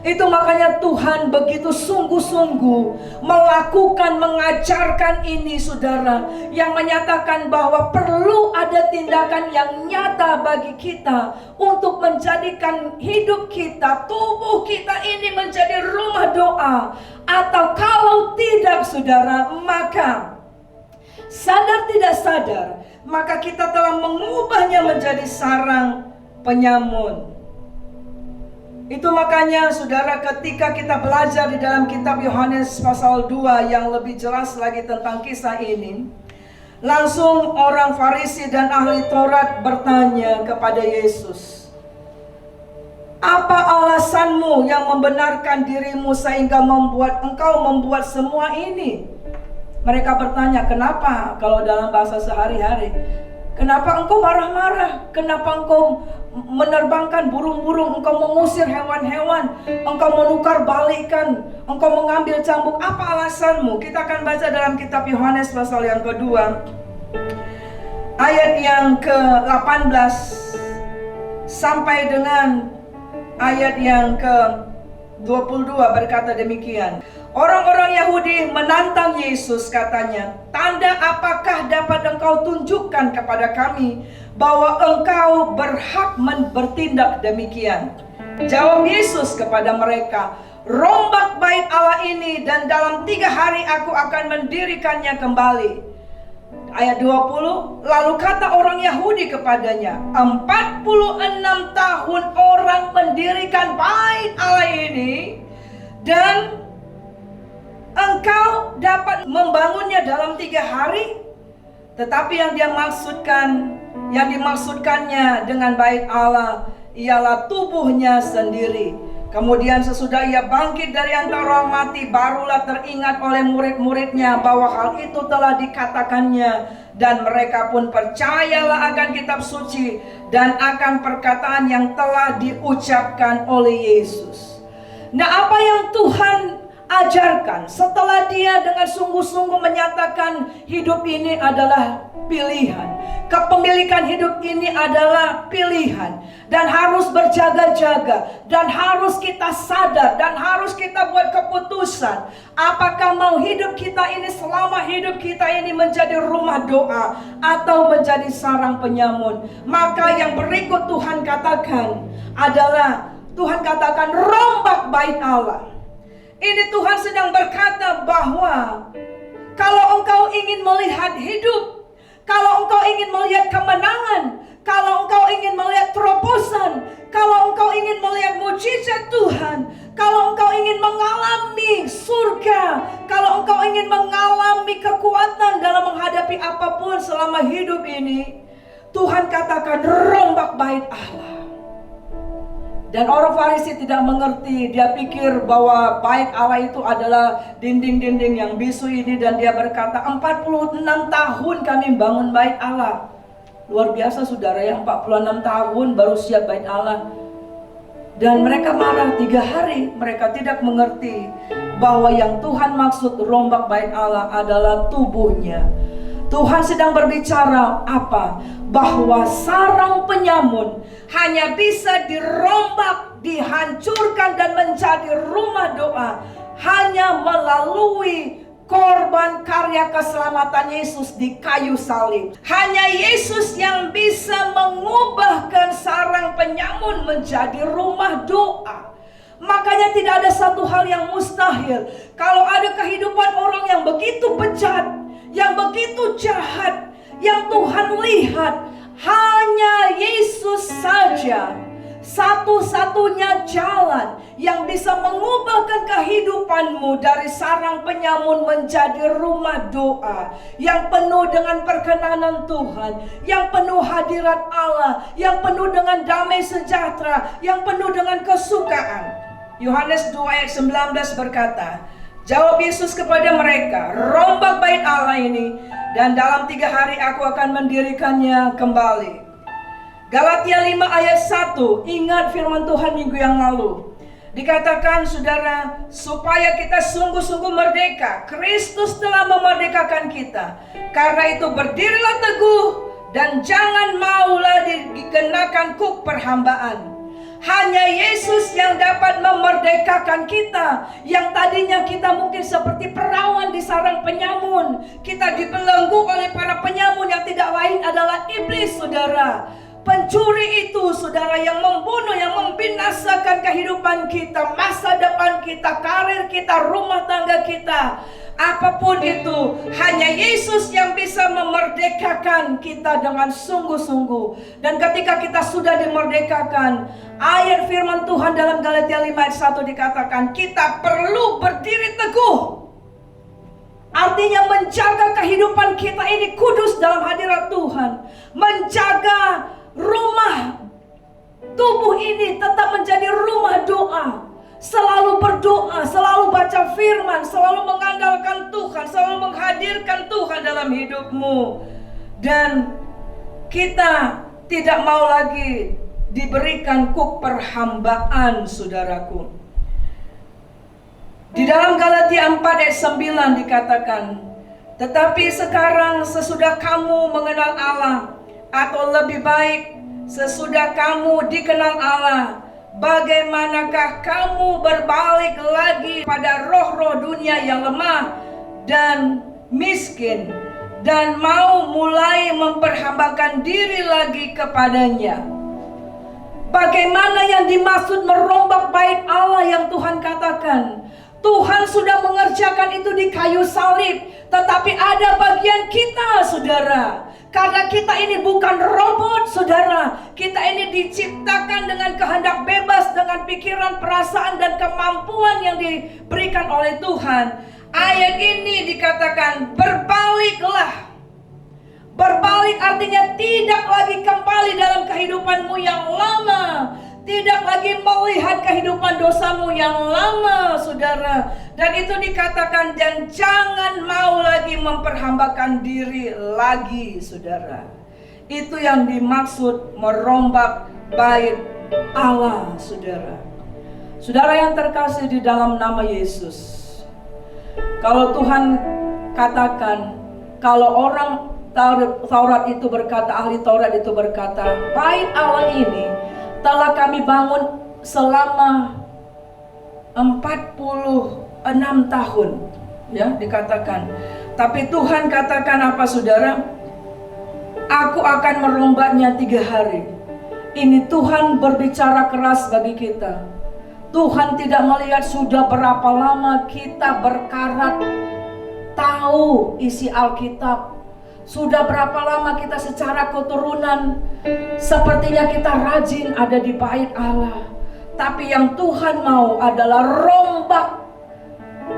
[SPEAKER 3] Itu makanya Tuhan begitu sungguh-sungguh melakukan, mengajarkan ini, saudara, yang menyatakan bahwa perlu ada tindakan yang nyata bagi kita untuk menjadikan hidup kita, tubuh kita ini menjadi rumah doa. Atau kalau tidak, saudara, maka sadar tidak sadar, maka kita telah mengubahnya menjadi sarang penyamun. Itu makanya, saudara, ketika kita belajar di dalam kitab Yohanes pasal 2 yang lebih jelas lagi tentang kisah ini, langsung orang Farisi dan ahli Taurat bertanya kepada Yesus, apa alasanmu yang membenarkan dirimu sehingga engkau membuat semua ini? Mereka bertanya, kenapa? Kalau dalam bahasa sehari-hari, kenapa engkau marah-marah? Kenapa engkau menerbangkan burung-burung? Engkau mengusir hewan-hewan? Engkau menukar balikan? Engkau mengambil cambuk? Apa alasanmu? Kita akan baca dalam kitab Yohanes pasal yang kedua, ayat yang ke-18 sampai dengan ayat yang ke-22 berkata demikian. Orang-orang Yahudi menantang Yesus, katanya, tanda apakah dapat engkau tunjukkan kepada kami bahwa engkau berhak bertindak demikian? Jawab Yesus kepada mereka, rombak bait Allah ini dan dalam 3 hari aku akan mendirikannya kembali. Ayat 20, lalu kata orang Yahudi kepadanya, 46 tahun orang mendirikan bait Allah ini, dan engkau dapat membangunnya dalam 3 hari? Tetapi yang dimaksudkannya dengan bait Allah ialah tubuhnya sendiri. Kemudian sesudah ia bangkit dari antara orang mati, barulah teringat oleh murid-muridnya bahwa hal itu telah dikatakannya, dan mereka pun percayalah akan kitab suci dan akan perkataan yang telah diucapkan oleh Yesus. Nah, apa yang Tuhan ajarkan setelah dia dengan sungguh-sungguh menyatakan hidup ini adalah pilihan. Kepemilikan hidup ini adalah pilihan dan harus berjaga-jaga dan harus kita sadar dan harus kita buat keputusan. Apakah mau hidup kita ini selama hidup kita ini menjadi rumah doa atau menjadi sarang penyamun? Maka yang berikut Tuhan katakan adalah Tuhan katakan rombak bait Allah. Ini Tuhan sedang berkata bahwa kalau engkau ingin melihat hidup, kalau engkau ingin melihat kemenangan, kalau engkau ingin melihat terobosan, kalau engkau ingin melihat mujizat Tuhan, kalau engkau ingin mengalami surga, kalau engkau ingin mengalami kekuatan dalam menghadapi apapun selama hidup ini, Tuhan katakan rombak bait Allah. Dan orang Farisi tidak mengerti, dia pikir bahwa bait Allah itu adalah dinding-dinding yang bisu ini, dan dia berkata 46 tahun kami bangun bait Allah. Luar biasa saudara ya, 46 tahun baru siap bait Allah. Dan mereka marah 3 hari, mereka tidak mengerti bahwa yang Tuhan maksud rombak bait Allah adalah tubuhnya. Tuhan sedang berbicara apa? Bahwa sarang penyamun hanya bisa dirombak, dihancurkan dan menjadi rumah doa hanya melalui korban karya keselamatan Yesus di kayu salib. Hanya Yesus yang bisa mengubahkan sarang penyamun menjadi rumah doa. Makanya tidak ada satu hal yang mustahil. Kalau ada kehidupan orang yang begitu bejat, yang begitu jahat, yang Tuhan lihat, hanya Yesus saja satu-satunya jalan yang bisa mengubahkan kehidupanmu dari sarang penyamun menjadi rumah doa yang penuh dengan perkenanan Tuhan, yang penuh hadirat Allah, yang penuh dengan damai sejahtera, yang penuh dengan kesukaan. Yohanes 2 ayat 19 berkata, jawab Yesus kepada mereka, rombak bait Allah ini, dan dalam 3 hari aku akan mendirikannya kembali. Galatia 5 ayat 1, ingat firman Tuhan minggu yang lalu. Dikatakan saudara, supaya kita sungguh-sungguh merdeka. Kristus telah memerdekakan kita. Karena itu berdirilah teguh dan jangan maulah dikenakan kuk perhambaan. Hanya Yesus yang dapat memerdekakan kita. Yang tadinya kita mungkin seperti perawan di sarang penyamun. Kita dibelenggu oleh para penyamun yang tidak lain adalah iblis, saudara. Pencuri itu, saudara, yang membunuh, yang membinasakan kehidupan kita, masa depan kita, karir kita, rumah tangga kita. Apapun itu, hanya Yesus yang bisa memerdekakan kita dengan sungguh-sungguh. Dan ketika kita sudah dimerdekakan, ayat firman Tuhan dalam Galatia 5 ayat 1 dikatakan, kita perlu berdiri teguh. Artinya menjaga kehidupan kita ini kudus dalam hadirat Tuhan. Menjaga rumah tubuh ini tetap menjadi rumah doa. Selalu berdoa, selalu baca firman, selalu mengandalkan Tuhan, selalu menghadirkan Tuhan dalam hidupmu. Dan kita tidak mau lagi diberikan kuk perhambaan, saudaraku. Di dalam Galatia 4 ayat 9 dikatakan, tetapi sekarang sesudah kamu mengenal Allah, atau lebih baik sesudah kamu dikenal Allah, bagaimanakah kamu berbalik lagi pada roh-roh dunia yang lemah dan miskin dan mau mulai memperhambakan diri lagi kepadanya? Bagaimana yang dimaksud merombak bait Allah yang Tuhan katakan? Tuhan sudah mengerjakan itu di kayu salib, tetapi ada bagian kita, saudara. Karena kita ini bukan robot, saudara. Kita ini diciptakan dengan kehendak bebas, dengan pikiran, perasaan, dan kemampuan yang diberikan oleh Tuhan. Ayat ini dikatakan berbaliklah. Berbalik artinya tidak lagi kembali dalam kehidupanmu yang lama, tidak lagi melihat kehidupan dosamu yang lama, saudara. Dan itu dikatakan, dan jangan mau lagi memperhambakan diri lagi, saudara. Itu yang dimaksud merombak bait Allah, saudara. Saudara yang terkasih di dalam nama Yesus, kalau Tuhan katakan, kalau orang Taurat itu berkata, ahli Taurat itu berkata, bait Allah ini telah kami bangun selama 46 tahun, ya dikatakan. Tapi Tuhan katakan apa saudara? Aku akan merombaknya 3 hari. Ini Tuhan berbicara keras bagi kita. Tuhan tidak melihat sudah berapa lama kita berkarat tahu isi Alkitab. Sudah berapa lama kita secara keturunan sepertinya kita rajin ada di bait Allah. Tapi yang Tuhan mau adalah rombak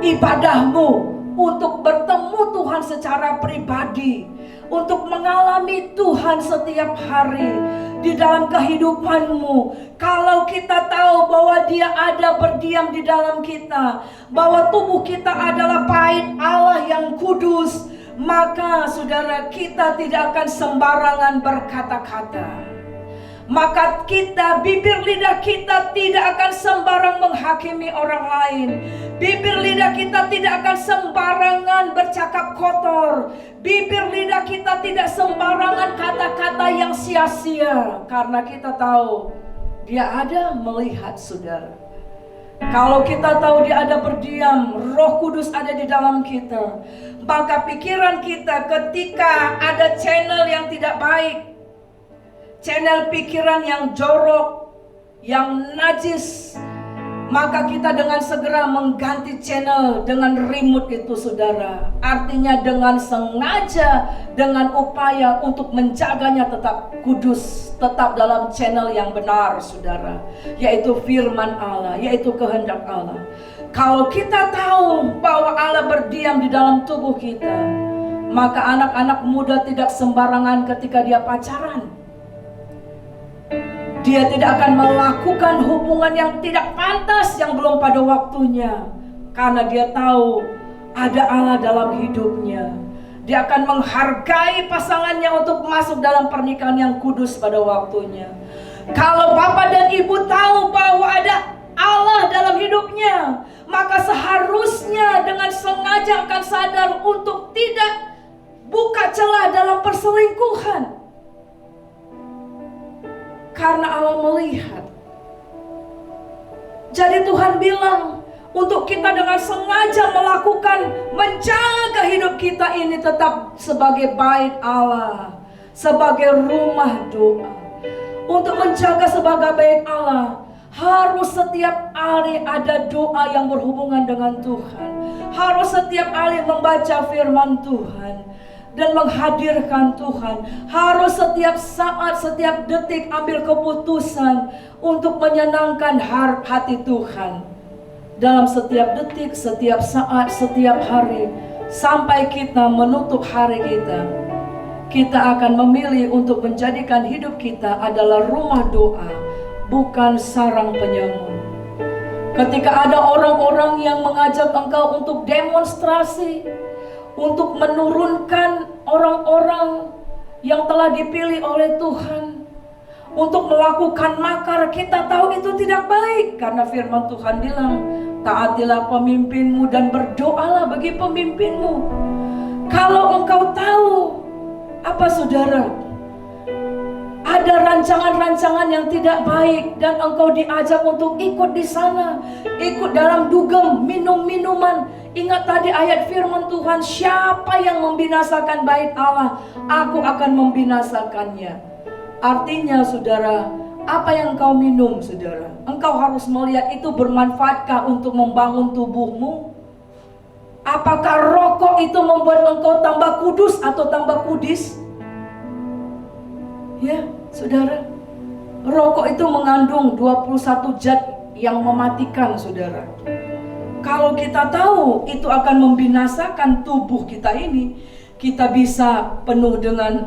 [SPEAKER 3] ibadahmu untuk bertemu Tuhan secara pribadi, untuk mengalami Tuhan setiap hari di dalam kehidupanmu. Kalau kita tahu bahwa Dia ada berdiam di dalam kita, bahwa tubuh kita adalah bait Allah yang kudus, maka saudara, kita tidak akan sembarangan berkata-kata. Maka bibir lidah kita tidak akan sembarang menghakimi orang lain. Bibir lidah kita tidak akan sembarangan bercakap kotor. Bibir lidah kita tidak sembarangan kata-kata yang sia-sia. Karena kita tahu Dia ada melihat saudara. Kalau kita tahu Dia ada berdiam, Roh Kudus ada di dalam kita, maka pikiran kita ketika ada channel yang tidak baik, channel pikiran yang jorok, yang najis, maka kita dengan segera mengganti channel dengan remote itu saudara. Artinya dengan sengaja, dengan upaya untuk menjaganya tetap kudus, tetap dalam channel yang benar saudara, yaitu firman Allah, yaitu kehendak Allah. Kalau kita tahu bahwa Allah berdiam di dalam tubuh kita, maka anak-anak muda tidak sembarangan ketika dia pacaran. Dia tidak akan melakukan hubungan yang tidak pantas, yang belum pada waktunya. Karena dia tahu ada Allah dalam hidupnya. Dia akan menghargai pasangannya untuk masuk dalam pernikahan yang kudus pada waktunya. Kalau bapak dan ibu tahu bahwa ada Allah dalam hidupnya, maka seharusnya dengan sengaja akan sadar untuk tidak buka celah dalam perselingkuhan. Karena Allah melihat. Jadi Tuhan bilang untuk kita dengan sengaja melakukan, menjaga hidup kita ini tetap sebagai bait Allah, sebagai rumah doa. Untuk menjaga sebagai bait Allah, harus setiap hari ada doa yang berhubungan dengan Tuhan. Harus setiap hari membaca firman Tuhan dan menghadirkan Tuhan. Harus setiap saat, setiap detik ambil keputusan untuk menyenangkan hati Tuhan. Dalam setiap detik, setiap saat, setiap hari, sampai kita menutup hari kita, kita akan memilih untuk menjadikan hidup kita adalah rumah doa, bukan sarang penyamun. Ketika ada orang-orang yang mengajak engkau untuk demonstrasi, untuk menurunkan orang-orang yang telah dipilih oleh Tuhan untuk melakukan makar, kita tahu itu tidak baik. Karena firman Tuhan bilang, taatilah pemimpinmu dan berdoalah bagi pemimpinmu. Kalau engkau tahu, apa saudara, ada rancangan-rancangan yang tidak baik dan engkau diajak untuk ikut di sana, ikut dalam dugem, minum minuman. Ingat tadi ayat firman Tuhan, siapa yang membinasakan bait Allah, aku akan membinasakannya. Artinya saudara, apa yang engkau minum saudara, engkau harus melihat itu bermanfaatkah untuk membangun tubuhmu? Apakah rokok itu membuat engkau tambah kudus atau tambah kudis? Ya saudara, rokok itu mengandung 21 zat yang mematikan saudara. Kalau kita tahu itu akan membinasakan tubuh kita ini, kita bisa penuh dengan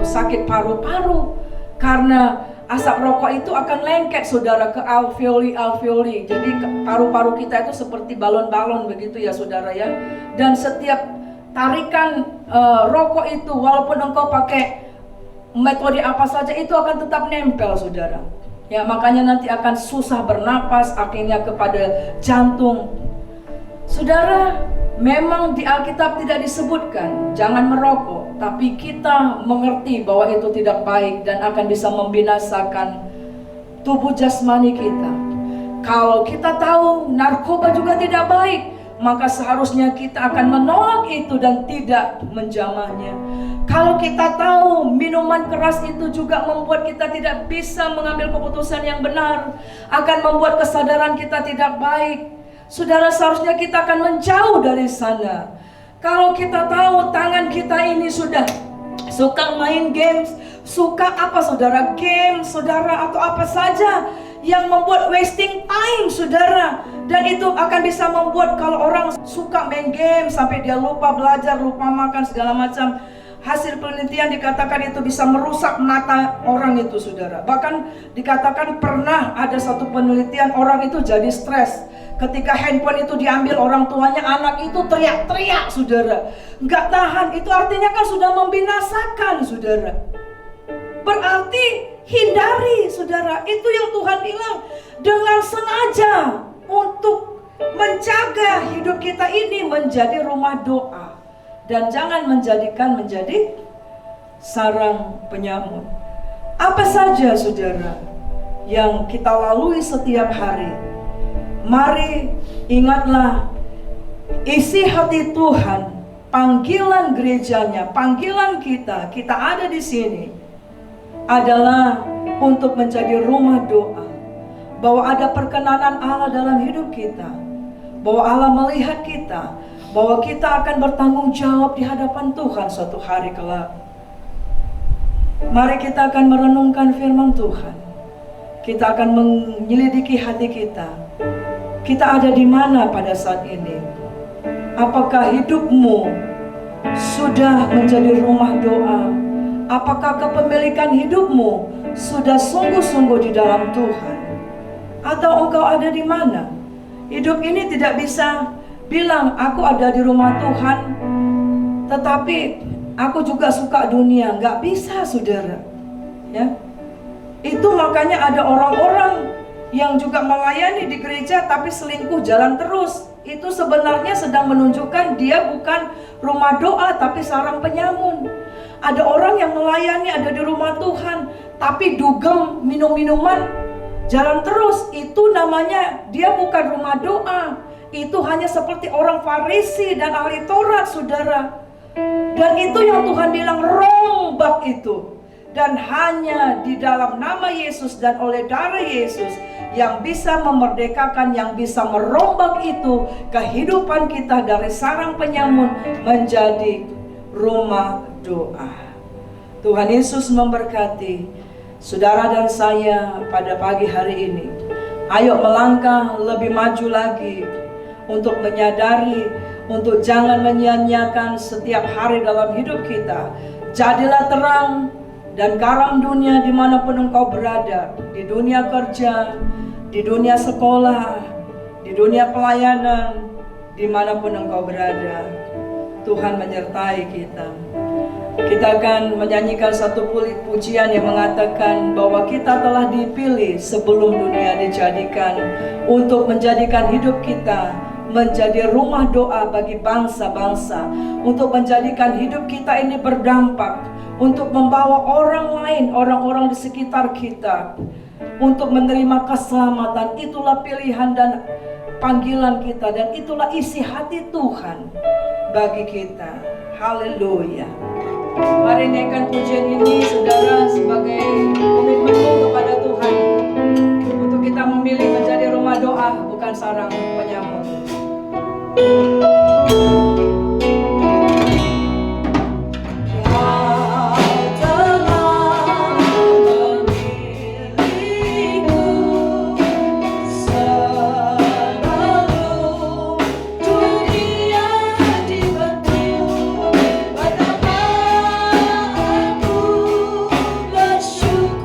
[SPEAKER 3] sakit paru-paru. Karena asap rokok itu akan lengket saudara ke alveoli. Jadi paru-paru kita itu seperti balon-balon begitu ya saudara ya. Dan setiap tarikan rokok itu, walaupun engkau pakai metode apa saja, itu akan tetap nempel saudara. Ya, makanya nanti akan susah bernapas, akhirnya kepada jantung. Saudara, memang di Alkitab tidak disebutkan jangan merokok. tapi kita mengerti bahwa itu tidak baik dan akan bisa membinasakan tubuh jasmani kita. Kalau kita tahu narkoba juga tidak baik, maka seharusnya kita akan menolak itu dan tidak menjamahnya. Kalau kita tahu minuman keras itu juga membuat kita tidak bisa mengambil keputusan yang benar, akan membuat kesadaran kita tidak baik, saudara, seharusnya kita akan menjauh dari sana. Kalau kita tahu tangan kita ini sudah suka main games, suka apa saudara, game saudara, atau apa saja yang membuat wasting time saudara, dan itu akan bisa membuat kalau orang suka main game sampai dia lupa belajar, lupa makan segala macam. Hasil penelitian dikatakan itu bisa merusak mata orang itu saudara. Bahkan dikatakan pernah ada satu penelitian orang itu jadi stres ketika handphone itu diambil orang tuanya, anak itu teriak-teriak saudara, nggak tahan. Itu artinya kan sudah membinasakan saudara. Berarti hindari saudara. Itu yang Tuhan bilang, dengan sengaja untuk menjaga hidup kita ini menjadi rumah doa, dan jangan menjadi sarang penyamun. Apa saja saudara yang kita lalui setiap hari, mari ingatlah isi hati Tuhan, panggilan gerejanya, panggilan kita ada di sini adalah untuk menjadi rumah doa. Bahwa ada perkenanan Allah dalam hidup kita, bahwa Allah melihat kita, bahwa kita akan bertanggung jawab di hadapan Tuhan suatu hari kelak. Mari kita akan merenungkan firman Tuhan. Kita akan menyelidiki hati kita. Kita ada di mana pada saat ini? Apakah hidupmu sudah menjadi rumah doa? Apakah kepemilikan hidupmu sudah sungguh-sungguh di dalam Tuhan? Atau engkau ada di mana? Hidup ini tidak bisa bilang aku ada di rumah Tuhan, tetapi aku juga suka dunia. Nggak bisa saudara, ya. Itu makanya ada orang-orang yang juga melayani di gereja tapi selingkuh jalan terus. Itu sebenarnya sedang menunjukkan dia bukan rumah doa tapi sarang penyamun. Ada orang yang melayani ada di rumah Tuhan tapi dugem minum-minuman jalan terus. Itu namanya dia bukan rumah doa. Itu hanya seperti orang Farisi dan ahli Taurat saudara. Dan itu yang Tuhan bilang, rombak itu. Dan hanya di dalam nama Yesus dan oleh darah Yesus yang bisa memerdekakan, yang bisa merombak itu kehidupan kita dari sarang penyamun menjadi rumah doa. Tuhan Yesus memberkati saudara dan saya pada pagi hari ini. Ayo melangkah lebih maju lagi untuk menyadari, untuk jangan menyia-nyiakan setiap hari dalam hidup kita. Jadilah terang dan garam dunia dimanapun engkau berada, di dunia kerja, di dunia sekolah, di dunia pelayanan, dimanapun engkau berada. Tuhan menyertai kita. Kita akan menyanyikan satu pujian yang mengatakan bahwa kita telah dipilih sebelum dunia dijadikan untuk menjadikan hidup kita menjadi rumah doa bagi bangsa-bangsa, untuk menjadikan hidup kita ini berdampak, untuk membawa orang lain, orang-orang di sekitar kita untuk menerima keselamatan. Itulah pilihan dan panggilan kita, dan itulah isi hati Tuhan bagi kita. Haleluya. Mari naikkan pujian ini saudara sebagai komitmenmu kepada Tuhan, untuk kita memilih menjadi rumah doa bukan sarang penyamun.
[SPEAKER 2] Bersyukur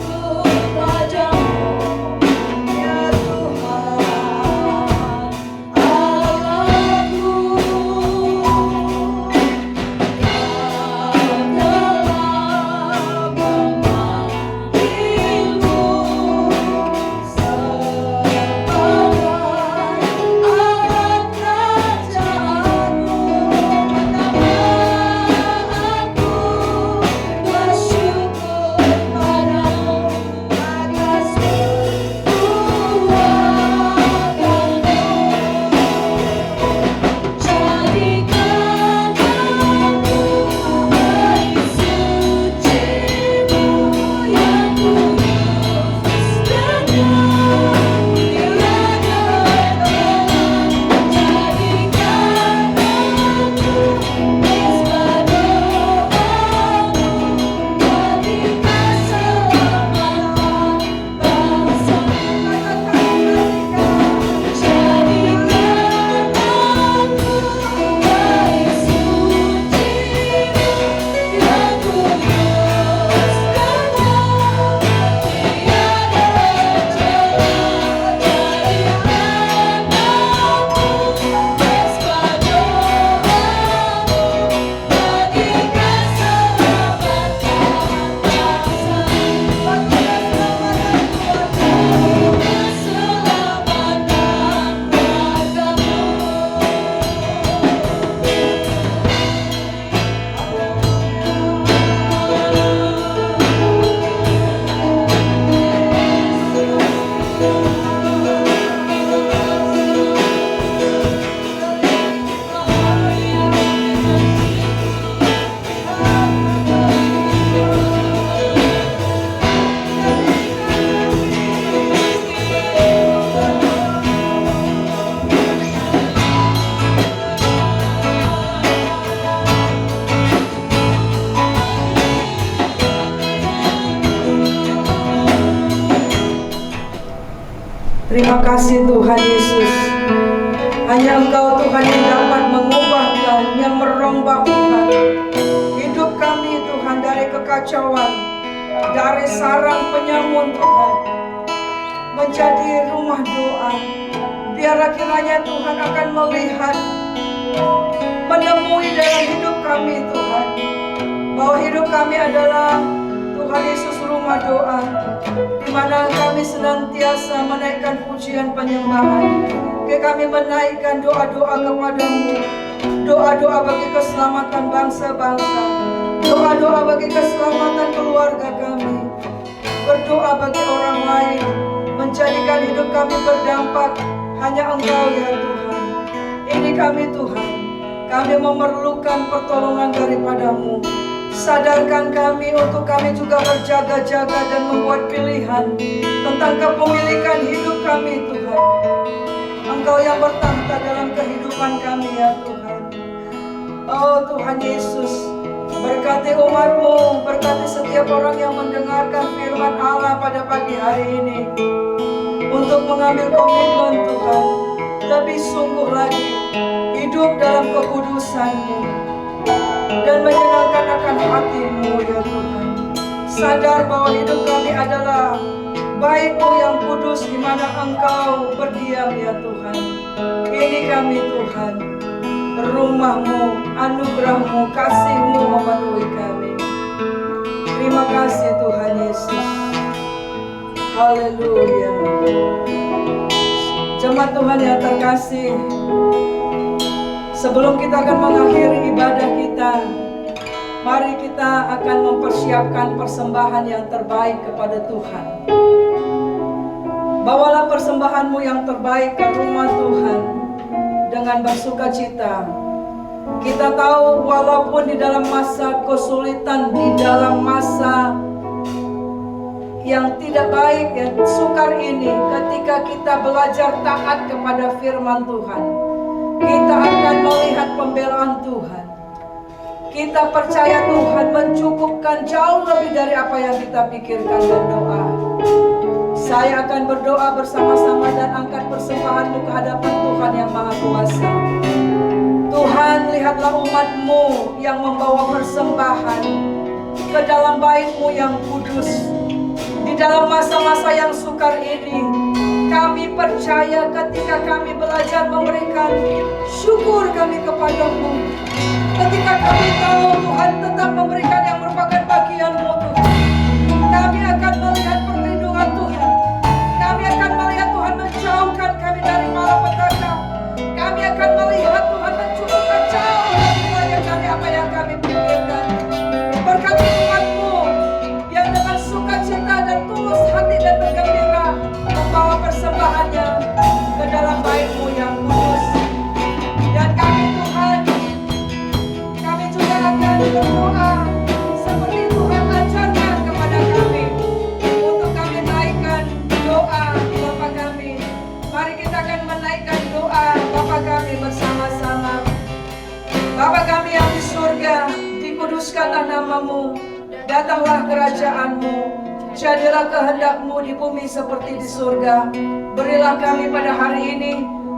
[SPEAKER 3] Terima kasih Tuhan Yesus. Hanya Engkau Tuhan yang dapat mengubahkan, yang merombak Tuhan hidup kami Tuhan dari kekacauan, dari sarang penyamun Tuhan, menjadi rumah doa. Biarlah kiranya Tuhan akan melihat, menemui dalam hidup kami Tuhan, bahwa hidup kami adalah Tuhan Yesus rumah doa, di mana kami senantiasa menaikkan pujian penyembahan. Kami menaikkan doa-doa kepadamu, doa-doa bagi keselamatan bangsa-bangsa, doa-doa bagi keselamatan keluarga kami, berdoa bagi orang lain, menjadikan hidup kami berdampak hanya Engkau ya Tuhan. Ini kami Tuhan, kami memerlukan pertolongan daripadamu. Sadarkan kami untuk kami juga berjaga-jaga dan membuat pilihan tentang kepemilikan hidup kami Tuhan. Engkau yang bertahta dalam kehidupan kami ya Tuhan. Oh Tuhan Yesus, berkati umat-Mu, berkati setiap orang yang mendengarkan firman Allah pada pagi hari ini, untuk mengambil komitmen Tuhan, lebih sungguh lagi hidup dalam kekudusan-Mu dan menyenangkan akan hati-Mu ya Tuhan. Sadar bahwa hidup kami adalah bait-Mu yang kudus, di mana Engkau berdiam ya Tuhan. Ini kami Tuhan, rumah-Mu, anugerah-Mu, kasih-Mu memenuhi kami. Terima kasih Tuhan Yesus. Haleluya. Jemaat Tuhan yang terkasih, sebelum kita akan mengakhiri ibadah kita, mari kita akan mempersiapkan persembahan yang terbaik kepada Tuhan. Bawalah persembahanmu yang terbaik ke rumah Tuhan dengan bersukacita. Kita tahu walaupun di dalam masa kesulitan, di dalam masa yang tidak baik, yang sukar ini, ketika kita belajar taat kepada firman Tuhan, kita akan melihat pembelaan Tuhan. Kita percaya Tuhan mencukupkan jauh lebih dari apa yang kita pikirkan dan doa. Saya akan berdoa bersama-sama dan angkat persembahanmu ke hadapan Tuhan yang Maha Kuasa. Tuhan, lihatlah umat-Mu yang membawa persembahan ke dalam bait-Mu yang kudus. Di dalam masa-masa yang sukar ini, kami percaya ketika kami belajar memberikan syukur kami kepada-Mu, ketika kami tahu Tuhan tetap memberikan yang merupakan bagian-Mu Tuhan, kami akan melihat perlindungan Tuhan. Kami akan melihat Tuhan menjauhkan kami dari malapetaka. Kami akan melihat Tuhan mencukupkan jauh lebih banyak dari apa yang kami pikirkan. Berkati umat-Mu yang dengan sukacita dan tulus hati dan bergembira membawa persembahannya ke dalam bait-Mu yang kudus. Dan kami Tuhan, kami juga akan berdoa seperti Tuhan ajarkan kepada kami, untuk kami naikkan doa Bapa kami. Mari kita akan menaikkan doa Bapa kami bersama-sama. Bapa kami yang di surga, dikuduskanlah nama-Mu, datanglah kerajaan-Mu, jadilah kehendak-Mu di bumi seperti di surga. Berilah kami pada hari ini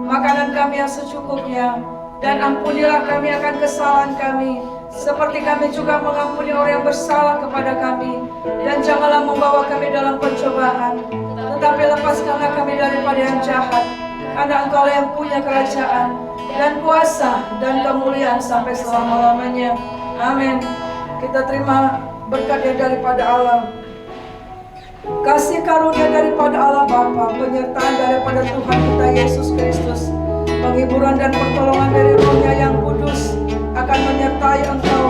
[SPEAKER 3] makanan kami yang secukupnya, dan ampunilah kami akan kesalahan kami, seperti kami juga mengampuni orang yang bersalah kepada kami. Dan janganlah membawa kami dalam pencobaan, tetapi lepaskanlah kami daripada yang jahat. Karena Engkau yang punya kerajaan dan kuasa dan kemuliaan sampai selama-lamanya. Amin. Kita terima berkat daripada Allah, kasih karunia daripada Allah Bapa, penyertaan daripada Tuhan kita Yesus Kristus, penghiburan dan pertolongan dari Roh-Nya yang kudus akan menyertai engkau